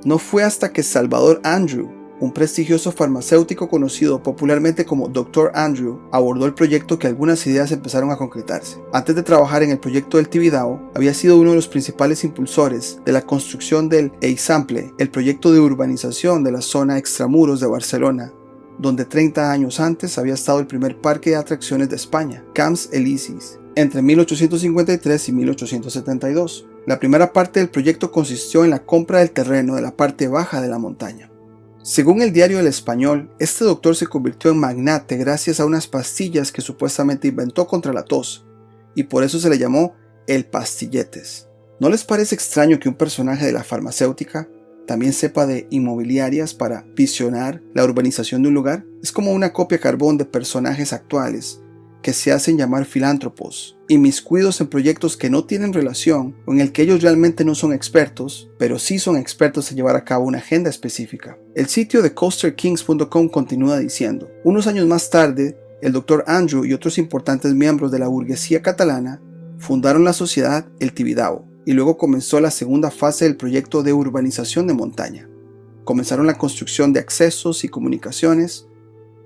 no fue hasta que Salvador Andrew, un prestigioso farmacéutico conocido popularmente como Dr. Andrew, abordó el proyecto que algunas ideas empezaron a concretarse. Antes de trabajar en el proyecto del Tibidabo, había sido uno de los principales impulsores de la construcción del Eixample, el proyecto de urbanización de la zona extramuros de Barcelona, donde 30 años antes había estado el primer parque de atracciones de España, Camps Elisis, entre 1853 y 1872. La primera parte del proyecto consistió en la compra del terreno de la parte baja de la montaña. Según el diario El Español, este doctor se convirtió en magnate gracias a unas pastillas que supuestamente inventó contra la tos, y por eso se le llamó el Pastilletes. ¿No les parece extraño que un personaje de la farmacéutica también sepa de inmobiliarias para visionar la urbanización de un lugar? Es como una copia carbón de personajes actuales que se hacen llamar filántropos, inmiscuidos en proyectos que no tienen relación o en el que ellos realmente no son expertos, pero sí son expertos en llevar a cabo una agenda específica. El sitio de coasterkings.com continúa diciendo: unos años más tarde, el Dr. Andrew y otros importantes miembros de la burguesía catalana fundaron la sociedad El Tibidabo, y luego comenzó la segunda fase del proyecto de urbanización de montaña. Comenzaron la construcción de accesos y comunicaciones,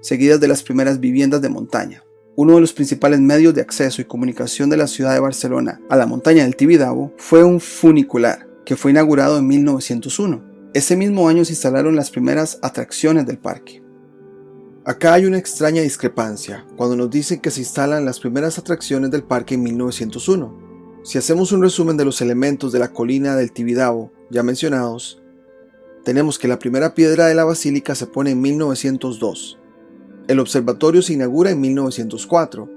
seguidas de las primeras viviendas de montaña. Uno de los principales medios de acceso y comunicación de la ciudad de Barcelona a la montaña del Tibidabo fue un funicular, que fue inaugurado en 1901. Ese mismo año se instalaron las primeras atracciones del parque. Acá hay una extraña discrepancia cuando nos dicen que se instalan las primeras atracciones del parque en 1901. Si hacemos un resumen de los elementos de la colina del Tibidabo ya mencionados, tenemos que la primera piedra de la basílica se pone en 1902. El observatorio se inaugura en 1904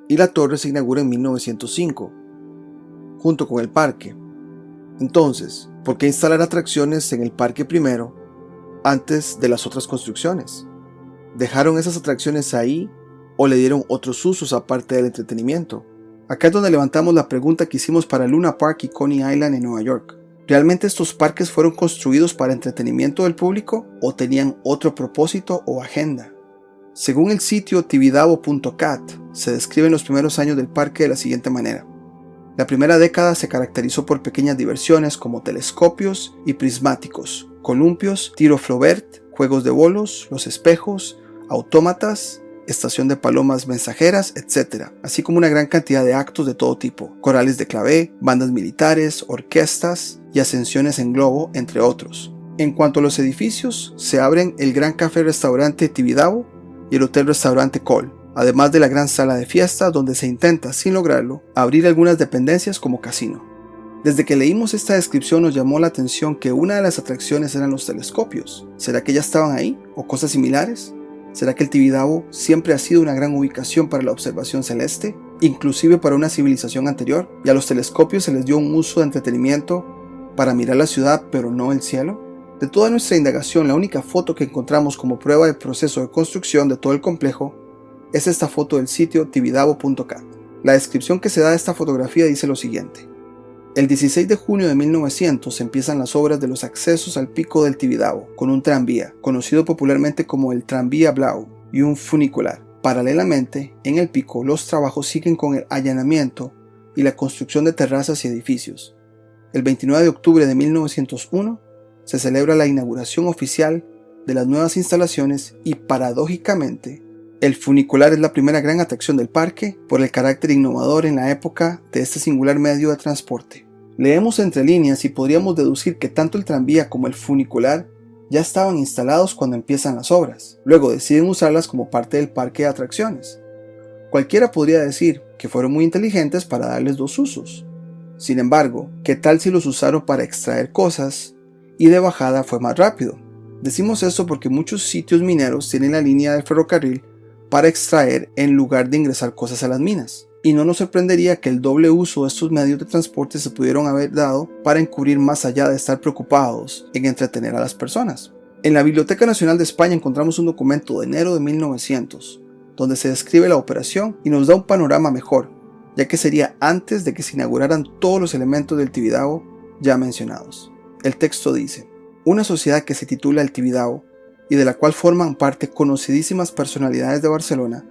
y la torre se inaugura en 1905, junto con el parque. Entonces, ¿por qué instalar atracciones en el parque primero, antes de las otras construcciones? ¿Dejaron esas atracciones ahí o le dieron otros usos aparte del entretenimiento? Acá es donde levantamos la pregunta que hicimos para Luna Park y Coney Island en Nueva York. ¿Realmente estos parques fueron construidos para entretenimiento del público o tenían otro propósito o agenda? Según el sitio tibidabo.cat, se describen los primeros años del parque de la siguiente manera. La primera década se caracterizó por pequeñas diversiones como telescopios y prismáticos, columpios, tiro Flaubert, juegos de bolos, los espejos, autómatas, estación de palomas mensajeras, etc., así como una gran cantidad de actos de todo tipo, corales de clavé, bandas militares, orquestas y ascensiones en globo, entre otros. En cuanto a los edificios, se abren el Gran Café-Restaurante Tibidabo y el Hotel-Restaurante Cole, además de la gran sala de fiestas donde se intenta, sin lograrlo, abrir algunas dependencias como casino. Desde que leímos esta descripción nos llamó la atención que una de las atracciones eran los telescopios. ¿Será que ya estaban ahí? ¿O cosas similares? ¿Será que el Tibidabo siempre ha sido una gran ubicación para la observación celeste, inclusive para una civilización anterior, y a los telescopios se les dio un uso de entretenimiento para mirar la ciudad pero no el cielo? De toda nuestra indagación, la única foto que encontramos como prueba del proceso de construcción de todo el complejo es esta foto del sitio tibidabo.cat. La descripción que se da de esta fotografía dice lo siguiente: el 16 de junio de 1900 empiezan las obras de los accesos al pico del Tibidabo, con un tranvía, conocido popularmente como el Tranvía Blau, y un funicular. Paralelamente, en el pico, los trabajos siguen con el allanamiento y la construcción de terrazas y edificios. El 29 de octubre de 1901 se celebra la inauguración oficial de las nuevas instalaciones y, paradójicamente, el funicular es la primera gran atracción del parque por el carácter innovador en la época de este singular medio de transporte. Leemos entre líneas y podríamos deducir que tanto el tranvía como el funicular ya estaban instalados cuando empiezan las obras. Luego deciden usarlas como parte del parque de atracciones. Cualquiera podría decir que fueron muy inteligentes para darles dos usos. Sin embargo, ¿qué tal si los usaron para extraer cosas y de bajada fue más rápido? Decimos esto porque muchos sitios mineros tienen la línea de ferrocarril para extraer en lugar de ingresar cosas a las minas. Y no nos sorprendería que el doble uso de estos medios de transporte se pudieron haber dado para encubrir más allá de estar preocupados en entretener a las personas. En la Biblioteca Nacional de España encontramos un documento de enero de 1900, donde se describe la operación y nos da un panorama mejor, ya que sería antes de que se inauguraran todos los elementos del Tibidabo ya mencionados. El texto dice: una sociedad que se titula El Tibidabo y de la cual forman parte conocidísimas personalidades de Barcelona,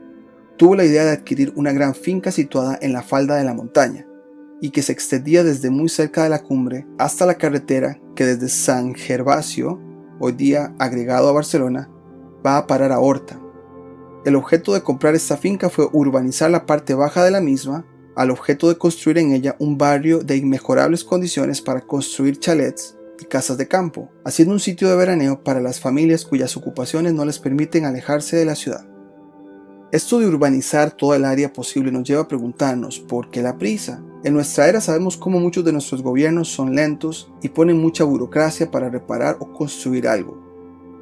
tuvo la idea de adquirir una gran finca situada en la falda de la montaña y que se extendía desde muy cerca de la cumbre hasta la carretera que desde San Gervasio hoy día agregado a Barcelona, va a parar a Horta. El objeto de comprar esta finca fue urbanizar la parte baja de la misma, al objeto de construir en ella un barrio de inmejorables condiciones para construir chalets y casas de campo, haciendo un sitio de veraneo para las familias cuyas ocupaciones no les permiten alejarse de la ciudad. Esto de urbanizar toda el área posible nos lleva a preguntarnos ¿por qué la prisa? En nuestra era sabemos cómo muchos de nuestros gobiernos son lentos y ponen mucha burocracia para reparar o construir algo,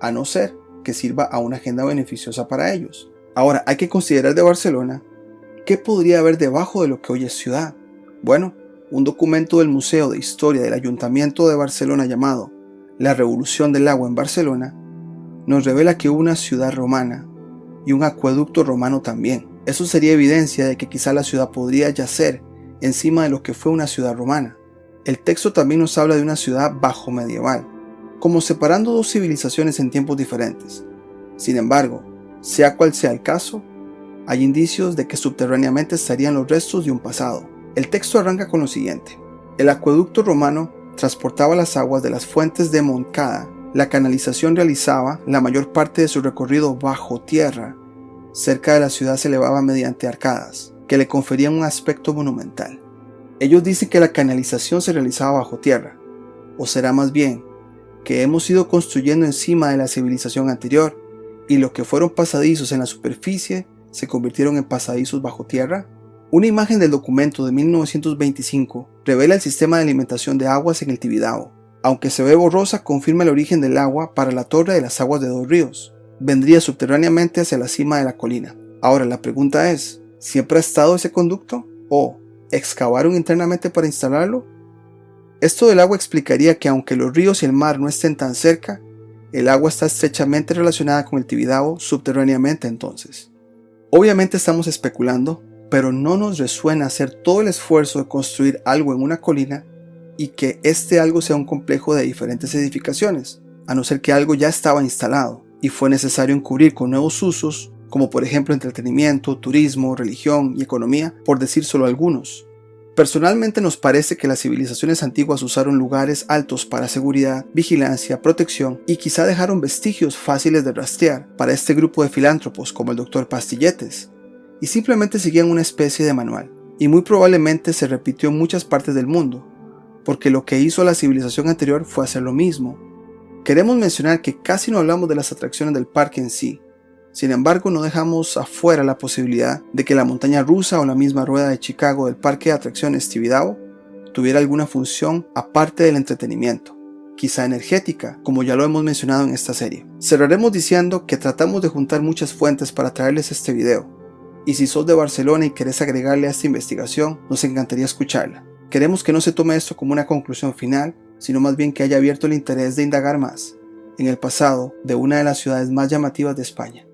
a no ser que sirva a una agenda beneficiosa para ellos. Ahora, hay que considerar de Barcelona ¿qué podría haber debajo de lo que hoy es ciudad? Bueno, un documento del Museo de Historia del Ayuntamiento de Barcelona llamado La Revolución del Agua en Barcelona nos revela que hubo una ciudad romana y un acueducto romano también. Eso sería evidencia de que quizá la ciudad podría yacer encima de lo que fue una ciudad romana. El texto también nos habla de una ciudad bajo medieval, como separando dos civilizaciones en tiempos diferentes. Sin embargo, sea cual sea el caso, hay indicios de que subterráneamente estarían los restos de un pasado. El texto arranca con lo siguiente. El acueducto romano transportaba las aguas de las fuentes de Montcada. La canalización realizaba la mayor parte de su recorrido bajo tierra. Cerca de la ciudad se elevaba mediante arcadas, que le conferían un aspecto monumental. Ellos dicen que la canalización se realizaba bajo tierra, o será más bien que hemos ido construyendo encima de la civilización anterior y lo que fueron pasadizos en la superficie se convirtieron en pasadizos bajo tierra. Una imagen del documento de 1925 revela el sistema de alimentación de aguas en el Tibidabo. Aunque se ve borrosa, confirma el origen del agua para la torre de las aguas de dos ríos. Vendría subterráneamente hacia la cima de la colina. Ahora la pregunta es, ¿siempre ha estado ese conducto? ¿O excavaron internamente para instalarlo? Esto del agua explicaría que aunque los ríos y el mar no estén tan cerca, el agua está estrechamente relacionada con el Tibidabo subterráneamente entonces. Obviamente estamos especulando, pero no nos resuena hacer todo el esfuerzo de construir algo en una colina y que este algo sea un complejo de diferentes edificaciones, a no ser que algo ya estaba instalado y fue necesario encubrir con nuevos usos, como por ejemplo entretenimiento, turismo, religión y economía, por decir solo algunos. Personalmente nos parece que las civilizaciones antiguas usaron lugares altos para seguridad, vigilancia, protección y quizá dejaron vestigios fáciles de rastrear para este grupo de filántropos como el Dr. Pastilletes, y simplemente seguían una especie de manual, y muy probablemente se repitió en muchas partes del mundo, porque lo que hizo la civilización anterior fue hacer lo mismo. Queremos mencionar que casi no hablamos de las atracciones del parque en sí, sin embargo no dejamos afuera la posibilidad de que la montaña rusa o la misma rueda de Chicago del parque de atracciones Tibidabo tuviera alguna función aparte del entretenimiento, quizá energética, como ya lo hemos mencionado en esta serie. Cerraremos diciendo que tratamos de juntar muchas fuentes para traerles este video, y si sos de Barcelona y querés agregarle a esta investigación, nos encantaría escucharla. Queremos que no se tome esto como una conclusión final, sino más bien que haya abierto el interés de indagar más en el pasado de una de las ciudades más llamativas de España.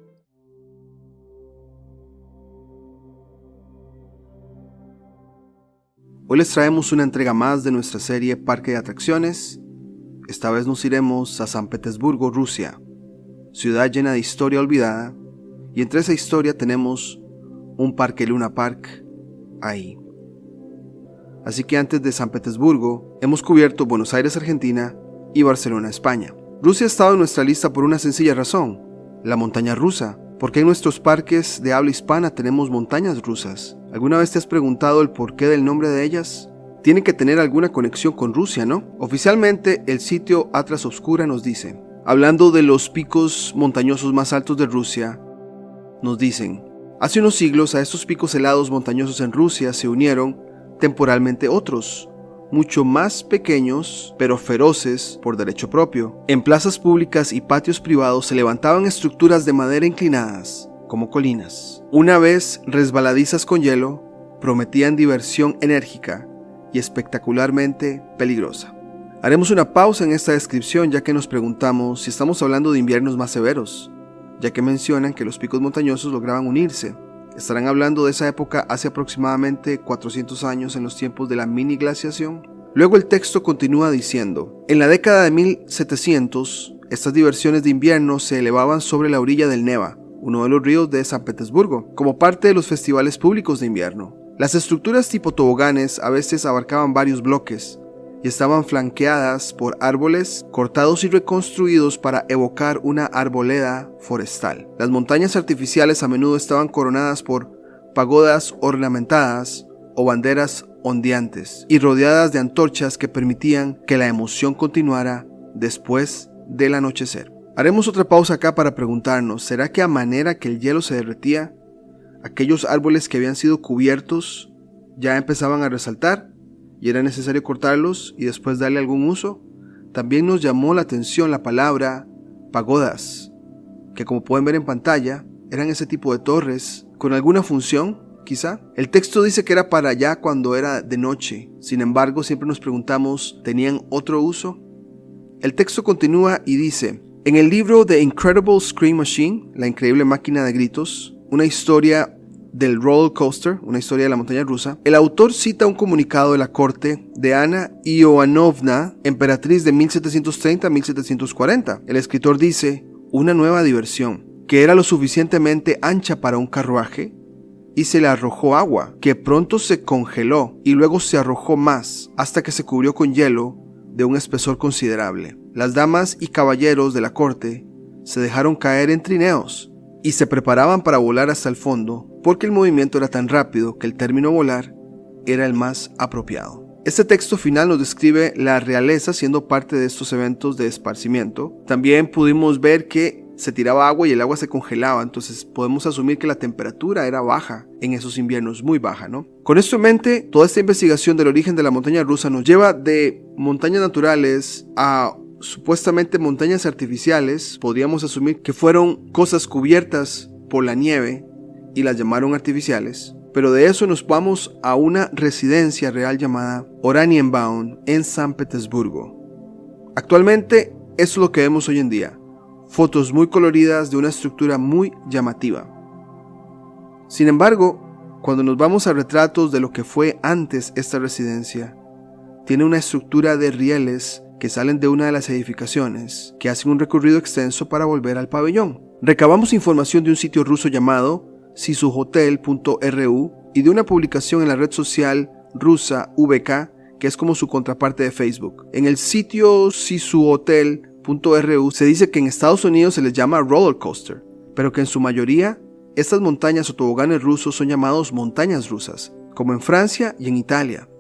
Hoy les traemos una entrega más de nuestra serie Parque de Atracciones. Esta vez nos iremos a San Petersburgo, Rusia, ciudad llena de historia olvidada, y entre esa historia tenemos un parque Luna Park ahí. Así que antes de San Petersburgo, hemos cubierto Buenos Aires, Argentina y Barcelona, España. Rusia ha estado en nuestra lista por una sencilla razón, la montaña rusa, porque en nuestros parques de habla hispana tenemos montañas rusas. ¿Alguna vez te has preguntado el porqué del nombre de ellas? Tienen que tener alguna conexión con Rusia, ¿no? Oficialmente, el sitio Atlas Obscura nos dice, hablando de los picos montañosos más altos de Rusia, nos dicen, hace unos siglos a estos picos helados montañosos en Rusia se unieron temporalmente otros, mucho más pequeños, pero feroces por derecho propio. En plazas públicas y patios privados se levantaban estructuras de madera inclinadas, como colinas. Una vez resbaladizas con hielo, prometían diversión enérgica y espectacularmente peligrosa. Haremos una pausa en esta descripción ya que nos preguntamos si estamos hablando de inviernos más severos, ya que mencionan que los picos montañosos lograban unirse. ¿Estarán hablando de esa época hace aproximadamente 400 años en los tiempos de la mini glaciación? Luego el texto continúa diciendo, en la década de 1700, estas diversiones de invierno se elevaban sobre la orilla del Neva, uno de los ríos de San Petersburgo, como parte de los festivales públicos de invierno. Las estructuras tipo toboganes a veces abarcaban varios bloques, y estaban flanqueadas por árboles cortados y reconstruidos para evocar una arboleda forestal. Las montañas artificiales a menudo estaban coronadas por pagodas ornamentadas o banderas ondeantes y rodeadas de antorchas que permitían que la emoción continuara después del anochecer. Haremos otra pausa acá para preguntarnos, ¿será que a manera que el hielo se derretía, aquellos árboles que habían sido cubiertos ya empezaban a resaltar y era necesario cortarlos y después darle algún uso? También nos llamó la atención la palabra pagodas, que como pueden ver en pantalla, eran ese tipo de torres con alguna función, quizá. El texto dice que era para allá cuando era de noche. Sin embargo, siempre nos preguntamos, ¿tenían otro uso? El texto continúa y dice: en el libro The Incredible Scream Machine, la increíble máquina de gritos, una historia del roller coaster, una historia de la montaña rusa, el autor cita un comunicado de la corte de Ana Ioannovna, emperatriz de 1730 a 1740. El escritor dice: una nueva diversión, que era lo suficientemente ancha para un carruaje, y se le arrojó agua, que pronto se congeló y luego se arrojó más, hasta que se cubrió con hielo de un espesor considerable. Las damas y caballeros de la corte se dejaron caer en trineos y se preparaban para volar hasta el fondo, porque el movimiento era tan rápido que el término volar era el más apropiado. Este texto final nos describe la realeza siendo parte de estos eventos de esparcimiento. También pudimos ver que se tiraba agua y el agua se congelaba, entonces podemos asumir que la temperatura era baja en esos inviernos, muy baja, ¿no? Con esto en mente, toda esta investigación del origen de la montaña rusa nos lleva de montañas naturales a supuestamente montañas artificiales. Podríamos asumir que fueron cosas cubiertas por la nieve y las llamaron artificiales, pero de eso nos vamos a una residencia real llamada Oranienbaum en San Petersburgo. Actualmente, eso es lo que vemos hoy en día. Fotos muy coloridas de una estructura muy llamativa. Sin embargo, cuando nos vamos a retratos de lo que fue antes esta residencia, tiene una estructura de rieles que salen de una de las edificaciones, que hacen un recorrido extenso para volver al pabellón. Recabamos información de un sitio ruso llamado sisuhotel.ru y de una publicación en la red social rusa VK, que es como su contraparte de Facebook. En el sitio sisuhotel.ru se dice que en Estados Unidos se les llama roller coaster, pero que en su mayoría estas montañas o toboganes rusos son llamados montañas rusas, como en Francia y en Italia.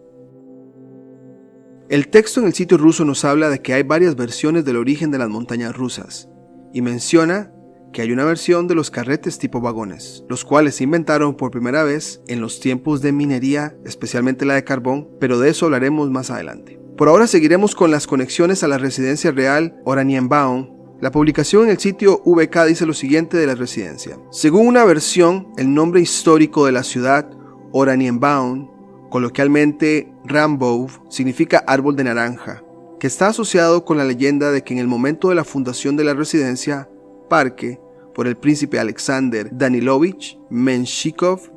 El texto en el sitio ruso nos habla de que hay varias versiones del origen de las montañas rusas y menciona que hay una versión de los carretes tipo vagones, los cuales se inventaron por primera vez en los tiempos de minería, especialmente la de carbón, pero de eso hablaremos más adelante. Por ahora seguiremos con las conexiones a la residencia real Oranienbaum. La publicación en el sitio VK dice lo siguiente de la residencia. Según una versión, el nombre histórico de la ciudad, Oranienbaum, coloquialmente Rambov, significa árbol de naranja, que está asociado con la leyenda de que en el momento de la fundación de la residencia, parque, por el príncipe Alexander Danilovich Menshikov,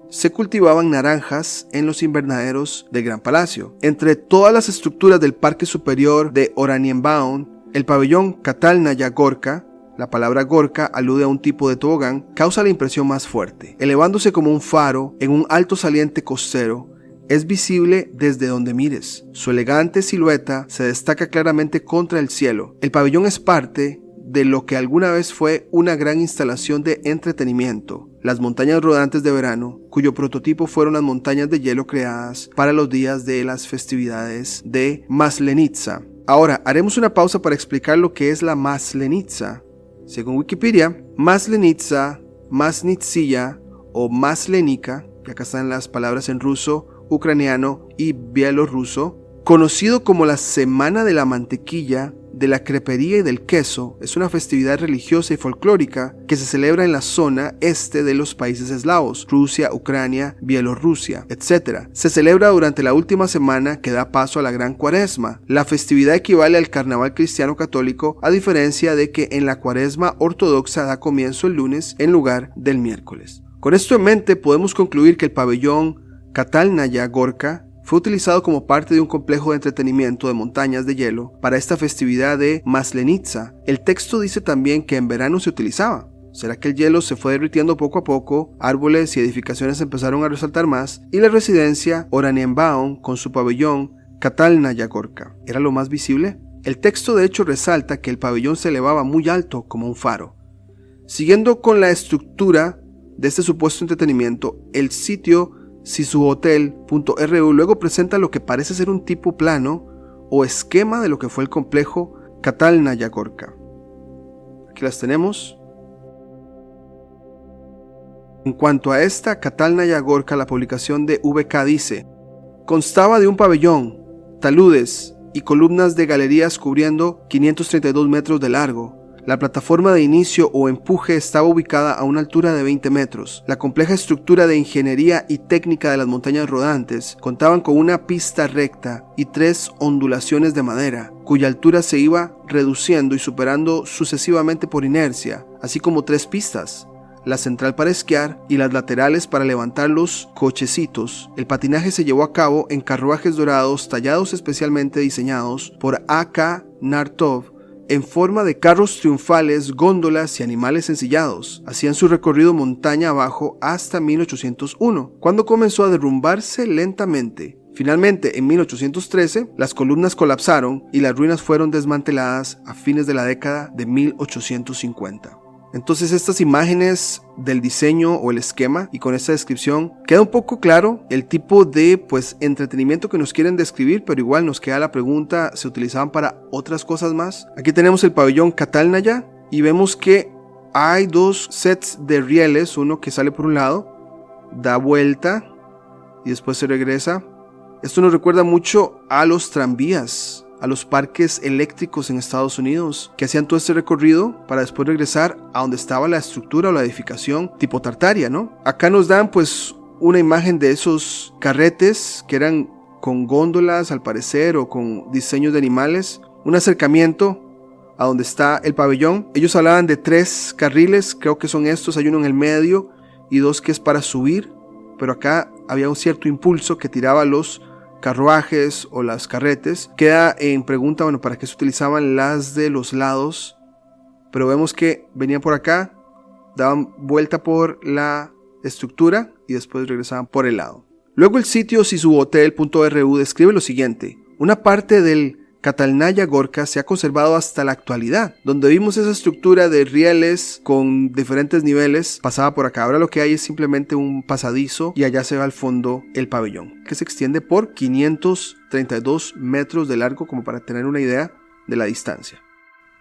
se cultivaban naranjas en los invernaderos del Gran Palacio. Entre todas las estructuras del parque superior de Oranienbaum, el pabellón Katalnaya Gorka, la palabra Gorka alude a un tipo de tobogán, causa la impresión más fuerte. Elevándose como un faro en un alto saliente costero, es visible desde donde mires. Su elegante silueta se destaca claramente contra el cielo. El pabellón es parte de lo que alguna vez fue una gran instalación de entretenimiento, las montañas rodantes de verano, cuyo prototipo fueron las montañas de hielo creadas para los días de las festividades de Maslenitsa. Ahora, haremos una pausa para explicar lo que es la Maslenitsa. Según Wikipedia, Maslenitsa, Masnitsia o Maslenica, que acá están las palabras en ruso, ucraniano y bielorruso, conocido como la Semana de la Mantequilla, de la Crepería y del Queso, es una festividad religiosa y folclórica que se celebra en la zona este de los países eslavos, Rusia, Ucrania, Bielorrusia, etc. Se celebra durante la última semana que da paso a la Gran Cuaresma. La festividad equivale al carnaval cristiano católico, a diferencia de que en la Cuaresma ortodoxa da comienzo el lunes en lugar del miércoles. Con esto en mente podemos concluir que el pabellón Katalnaya Gorka fue utilizado como parte de un complejo de entretenimiento de montañas de hielo para esta festividad de Maslenitsa. El texto dice también que en verano se utilizaba. ¿Será que el hielo se fue derritiendo poco a poco, árboles y edificaciones empezaron a resaltar más, y la residencia Oranienbaum con su pabellón Katalnaya Gorka era lo más visible. El texto de hecho resalta que el pabellón se elevaba muy alto como un faro. Siguiendo con la estructura de este supuesto entretenimiento, el sitio sisuhotel.ru luego presenta lo que parece ser un tipo plano o esquema de lo que fue el complejo Katalnaya Gorka. Aquí las tenemos. En cuanto a esta Katalnaya Gorka, la publicación de VK dice: constaba de un pabellón, taludes y columnas de galerías cubriendo 532 metros de largo. La plataforma de inicio o empuje estaba ubicada a una altura de 20 metros. La compleja estructura de ingeniería y técnica de las montañas rodantes contaban con una pista recta y 3 ondulaciones de madera, cuya altura se iba reduciendo y superando sucesivamente por inercia, así como 3 pistas: la central para esquiar y las laterales para levantar los cochecitos. El patinaje se llevó a cabo en carruajes dorados tallados especialmente diseñados por A.K. Nartov en forma de carros triunfales, góndolas y animales ensillados. Hacían su recorrido montaña abajo hasta 1801, cuando comenzó a derrumbarse lentamente. Finalmente, en 1813, las columnas colapsaron y las ruinas fueron desmanteladas a fines de la década de 1850. Entonces estas imágenes del diseño o el esquema y con esta descripción queda un poco claro el tipo de entretenimiento que nos quieren describir, pero igual nos queda la pregunta, ¿se utilizaban para otras cosas más? Aquí tenemos el pabellón Katalnaya y vemos que hay 2 sets de rieles, uno que sale por un lado, da vuelta y después se regresa. Esto nos recuerda mucho a los tranvías, a los parques eléctricos en Estados Unidos, que hacían todo este recorrido para después regresar a donde estaba la estructura o la edificación tipo Tartaria, ¿no? Acá nos dan una imagen de esos carretes que eran con góndolas al parecer o con diseños de animales, un acercamiento a donde está el pabellón. Ellos hablaban de 3 carriles, creo que son estos, hay uno en el medio y 2 que es para subir, pero acá había un cierto impulso que tiraba los carruajes o las carretes. Queda en pregunta, ¿para qué se utilizaban las de los lados? Pero vemos que venían por acá, daban vuelta por la estructura y después regresaban por el lado. Luego el sitio sisuhotel.ru describe lo siguiente: una parte del Katalnaya Gorka se ha conservado hasta la actualidad, donde vimos esa estructura de rieles con diferentes niveles, pasaba por acá. Ahora lo que hay es simplemente un pasadizo y allá se va al fondo el pabellón, que se extiende por 532 metros de largo, como para tener una idea de la distancia.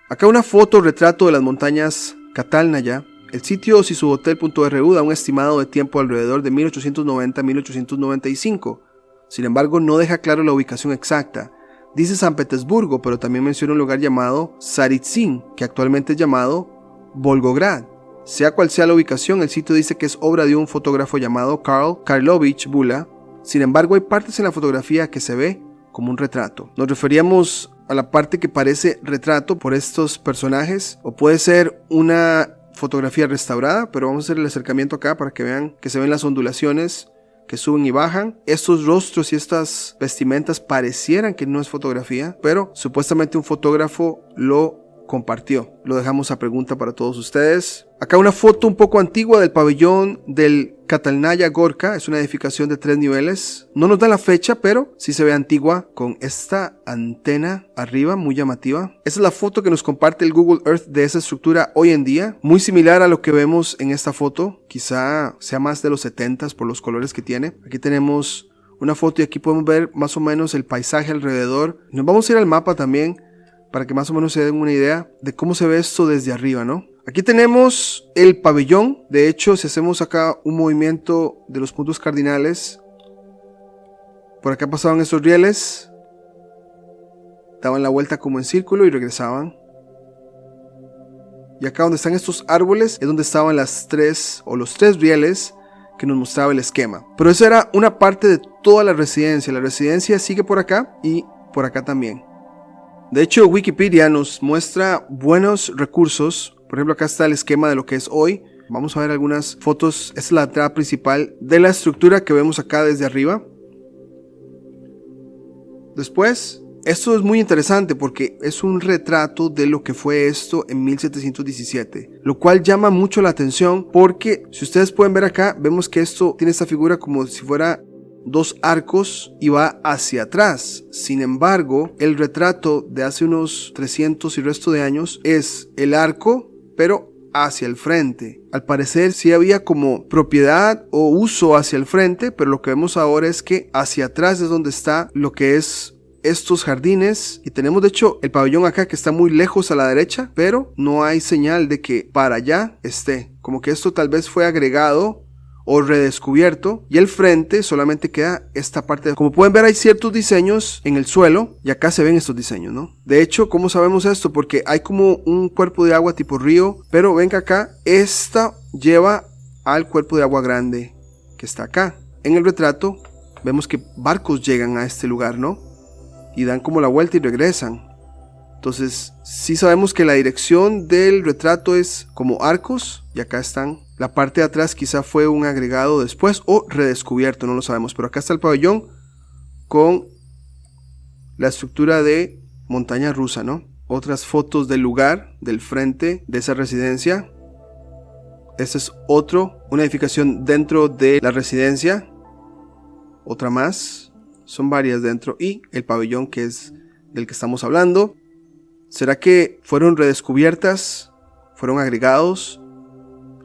Acá una foto retrato de las montañas Katalnaya. El sitio sisuhotel.ru da un estimado de tiempo alrededor de 1890 a 1895. Sin embargo, no deja claro la ubicación exacta. Dice San Petersburgo, pero también menciona un lugar llamado Tsaritsyn, que actualmente es llamado Volgograd. Sea cual sea la ubicación, el sitio dice que es obra de un fotógrafo llamado Karl Karlovich Bula. Sin embargo, hay partes en la fotografía que se ve como un retrato. Nos referíamos a la parte que parece retrato por estos personajes, o puede ser una fotografía restaurada, pero vamos a hacer el acercamiento acá para que vean que se ven las ondulaciones que suben y bajan. Estos rostros y estas vestimentas parecieran que no es fotografía, pero supuestamente un fotógrafo lo compartió. Lo dejamos a pregunta para todos ustedes. Acá una foto un poco antigua del pabellón del Katalnaya Gorka. Es una edificación de 3 niveles. No nos da la fecha, pero sí se ve antigua, con esta antena arriba muy llamativa. Esa es la foto que nos comparte el Google Earth de esa estructura hoy en día. Muy similar a lo que vemos en esta foto. Quizá sea más de los 70s por los colores que tiene. Aquí tenemos una foto y aquí podemos ver más o menos el paisaje alrededor. Nos vamos a ir al mapa también para que más o menos se den una idea de cómo se ve esto desde arriba, ¿no? Aquí tenemos el pabellón. De hecho, si hacemos acá un movimiento de los puntos cardinales, por acá pasaban estos rieles, daban la vuelta como en círculo y regresaban. Y acá donde están estos árboles es donde estaban los 3 rieles que nos mostraba el esquema. Pero esa era una parte de toda la residencia. La residencia sigue por acá y por acá también. De hecho, Wikipedia nos muestra buenos recursos. Por ejemplo, acá está el esquema de lo que es hoy. Vamos a ver algunas fotos. Esta es la entrada principal de la estructura que vemos acá desde arriba. Después, esto es muy interesante porque es un retrato de lo que fue esto en 1717. Lo cual llama mucho la atención porque, si ustedes pueden ver acá, vemos que esto tiene esta figura como si fuera 2 arcos y va hacia atrás. Sin embargo, el retrato de hace unos 300 y resto de años es el arco, pero hacia el frente. Al parecer sí había como propiedad o uso hacia el frente, pero lo que vemos ahora es que hacia atrás es donde está lo que es estos jardines, y tenemos de hecho el pabellón acá que está muy lejos a la derecha, pero no hay señal de que para allá esté, como que esto tal vez fue agregado o redescubierto, y el frente solamente queda esta parte. Como pueden ver, hay ciertos diseños en el suelo y acá se ven estos diseños, ¿no? De hecho, ¿cómo sabemos esto? Porque hay como un cuerpo de agua tipo río, pero ven que acá esta lleva al cuerpo de agua grande que está acá. En el retrato vemos que barcos llegan a este lugar, ¿no? Y dan como la vuelta y regresan. Entonces sí sabemos que la dirección del retrato es como arcos, y acá están. La parte de atrás quizá fue un agregado después o redescubierto, no lo sabemos. Pero acá está el pabellón con la estructura de montaña rusa, ¿no? Otras fotos del lugar, del frente de esa residencia. Este es una edificación dentro de la residencia. Otra más. Son varias dentro, y el pabellón que es del que estamos hablando. ¿Será que fueron redescubiertas? ¿Fueron agregados?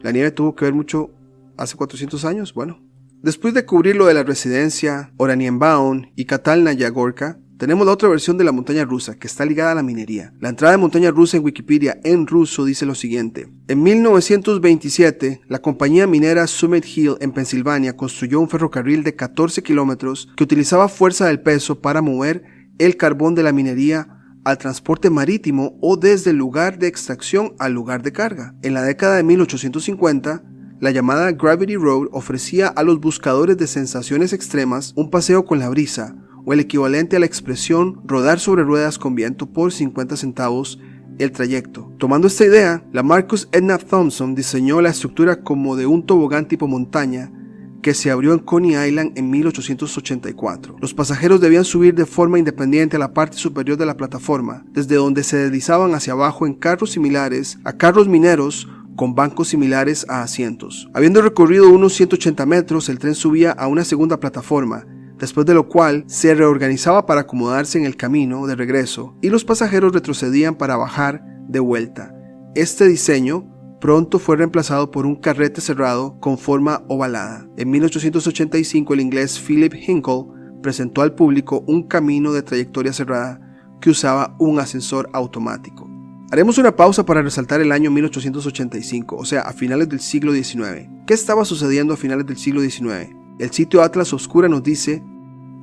¿La nieve tuvo que ver mucho hace 400 años? Bueno, después de cubrir lo de la residencia, Oranienbaum y Katalnaya Gorka, tenemos la otra versión de la montaña rusa que está ligada a la minería. La entrada de montaña rusa en Wikipedia en ruso dice lo siguiente: en 1927, la compañía minera Summit Hill en Pensilvania construyó un ferrocarril de 14 kilómetros que utilizaba fuerza del peso para mover el carbón de la minería al transporte marítimo o desde el lugar de extracción al lugar de carga. En la década de 1850, la llamada Gravity Road ofrecía a los buscadores de sensaciones extremas un paseo con la brisa, o el equivalente a la expresión rodar sobre ruedas con viento por 50 centavos el trayecto. Tomando esta idea, la Marcus Edna Thompson diseñó la estructura como de un tobogán tipo montaña que se abrió en Coney Island en 1884. Los pasajeros debían subir de forma independiente a la parte superior de la plataforma, desde donde se deslizaban hacia abajo en carros similares a carros mineros con bancos similares a asientos. Habiendo recorrido unos 180 metros, el tren subía a una segunda plataforma, después de lo cual se reorganizaba para acomodarse en el camino de regreso y los pasajeros retrocedían para bajar de vuelta. Este diseño pronto fue reemplazado por un carrete cerrado con forma ovalada. En 1885 el inglés Philip Hinkle presentó al público un camino de trayectoria cerrada que usaba un ascensor automático. Haremos una pausa para resaltar el año 1885, o sea, a finales del siglo XIX. ¿Qué estaba sucediendo a finales del siglo XIX? El sitio Atlas Obscura nos dice: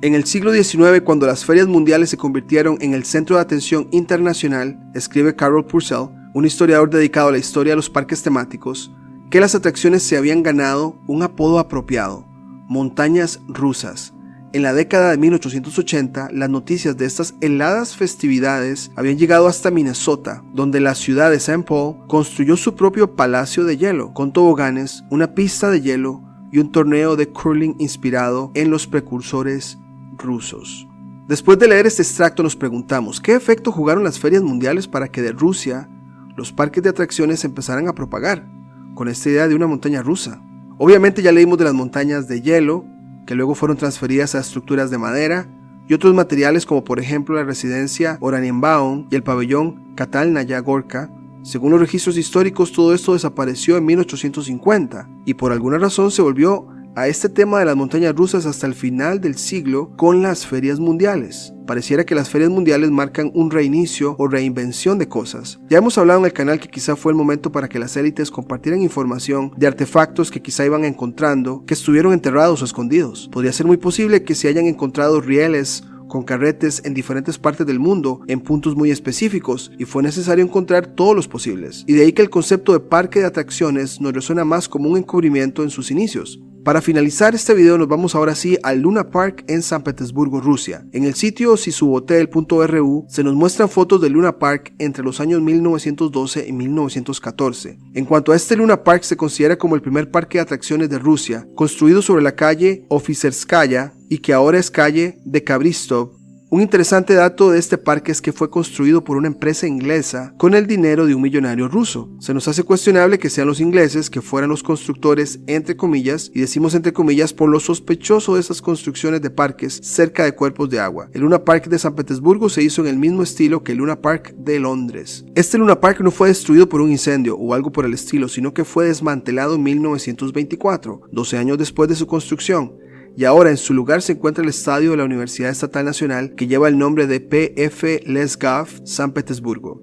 en el siglo XIX, cuando las ferias mundiales se convirtieron en el centro de atención internacional, escribe Carol Purcell, un historiador dedicado a la historia de los parques temáticos, que las atracciones se habían ganado un apodo apropiado: montañas rusas. En la década de 1880, las noticias de estas heladas festividades habían llegado hasta Minnesota, donde la ciudad de St. Paul construyó su propio palacio de hielo, con toboganes, una pista de hielo y un torneo de curling inspirado en los precursores rusos. Después de leer este extracto nos preguntamos, ¿qué efecto jugaron las ferias mundiales para que de Rusia los parques de atracciones se empezaran a propagar con esta idea de una montaña rusa? Obviamente ya leímos de las montañas de hielo, que luego fueron transferidas a estructuras de madera y otros materiales, como por ejemplo la residencia Oranienbaum y el pabellón Katalnaya Gorka. Según los registros históricos, todo esto desapareció en 1850 y por alguna razón se volvió a este tema de las montañas rusas hasta el final del siglo con las ferias mundiales. Pareciera que las ferias mundiales marcan un reinicio o reinvención de cosas. Ya hemos hablado en el canal que quizá fue el momento para que las élites compartieran información de artefactos que quizá iban encontrando, que estuvieron enterrados o escondidos. Podría ser muy posible que se hayan encontrado rieles con carretes en diferentes partes del mundo en puntos muy específicos y fue necesario encontrar todos los posibles. Y de ahí que el concepto de parque de atracciones nos resuena más como un encubrimiento en sus inicios. Para finalizar este video nos vamos ahora sí al Luna Park en San Petersburgo, Rusia. En el sitio sisuhotel.ru se nos muestran fotos del Luna Park entre los años 1912 y 1914. En cuanto a este Luna Park, se considera como el primer parque de atracciones de Rusia, construido sobre la calle Officerskaya y que ahora es calle Dekabristov. Un interesante dato de este parque es que fue construido por una empresa inglesa con el dinero de un millonario ruso. Se nos hace cuestionable que sean los ingleses que fueran los constructores, entre comillas, y decimos entre comillas por lo sospechoso de estas construcciones de parques cerca de cuerpos de agua. El Luna Park de San Petersburgo se hizo en el mismo estilo que el Luna Park de Londres. Este Luna Park no fue destruido por un incendio o algo por el estilo, sino que fue desmantelado en 1924, 12 años después de su construcción. Y ahora en su lugar se encuentra el estadio de la Universidad Estatal Nacional que lleva el nombre de P.F. Lezgov, San Petersburgo.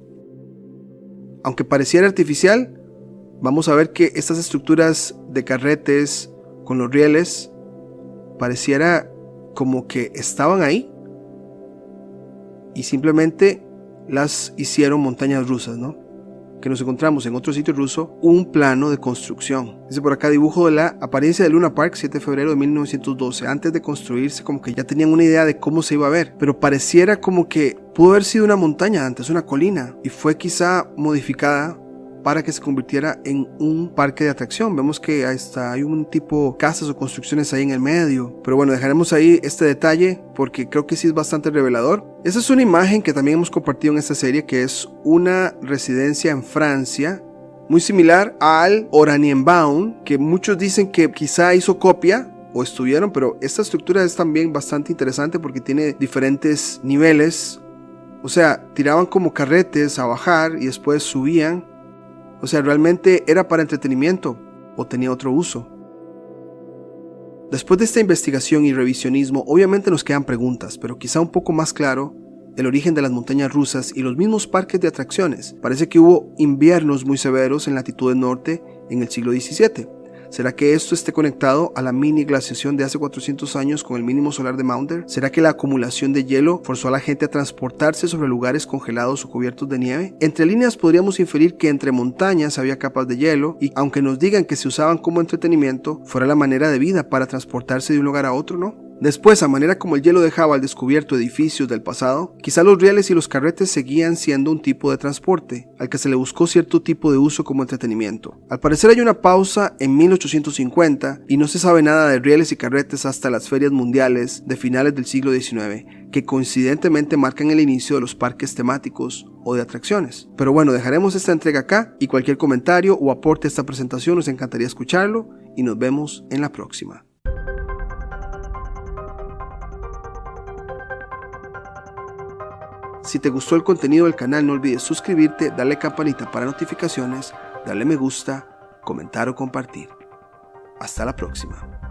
Aunque pareciera artificial, vamos a ver que estas estructuras de carretes con los rieles pareciera como que estaban ahí y simplemente las hicieron montañas rusas, ¿no? Que nos encontramos en otro sitio ruso un plano de construcción. Dice por acá dibujo de la apariencia del Luna Park 7 de febrero de 1912. Antes de construirse como que ya tenían una idea de cómo se iba a ver, pero pareciera como que pudo haber sido una montaña antes, una colina, y fue quizá modificada para que se convirtiera en un parque de atracción. Vemos que hay un tipo de casas o construcciones ahí en el medio, pero bueno, dejaremos ahí este detalle porque creo que sí es bastante revelador. Esa es una imagen que también hemos compartido en esta serie, que es una residencia en Francia muy similar al Oranienbaum, que muchos dicen que quizá hizo copia o estuvieron, pero esta estructura es también bastante interesante porque tiene diferentes niveles. O sea, tiraban como carretes a bajar y después subían. O sea, ¿realmente era para entretenimiento o tenía otro uso? Después de esta investigación y revisionismo, obviamente nos quedan preguntas, pero quizá un poco más claro el origen de las montañas rusas y los mismos parques de atracciones. Parece que hubo inviernos muy severos en latitudes norte en el siglo XVII. ¿Será que esto esté conectado a la mini glaciación de hace 400 años con el mínimo solar de Maunder? ¿Será que la acumulación de hielo forzó a la gente a transportarse sobre lugares congelados o cubiertos de nieve? Entre líneas podríamos inferir que entre montañas había capas de hielo y aunque nos digan que se usaban como entretenimiento, fuera la manera de vida para transportarse de un lugar a otro, ¿no? Después, a manera como el hielo dejaba al descubierto edificios del pasado, quizá los rieles y los carretes seguían siendo un tipo de transporte, al que se le buscó cierto tipo de uso como entretenimiento. Al parecer hay una pausa en 1850 y no se sabe nada de rieles y carretes hasta las ferias mundiales de finales del siglo XIX, que coincidentemente marcan el inicio de los parques temáticos o de atracciones. Pero bueno, dejaremos esta entrega acá y cualquier comentario o aporte a esta presentación nos encantaría escucharlo y nos vemos en la próxima. Si te gustó el contenido del canal, no olvides suscribirte, darle campanita para notificaciones, darle me gusta, comentar o compartir. Hasta la próxima.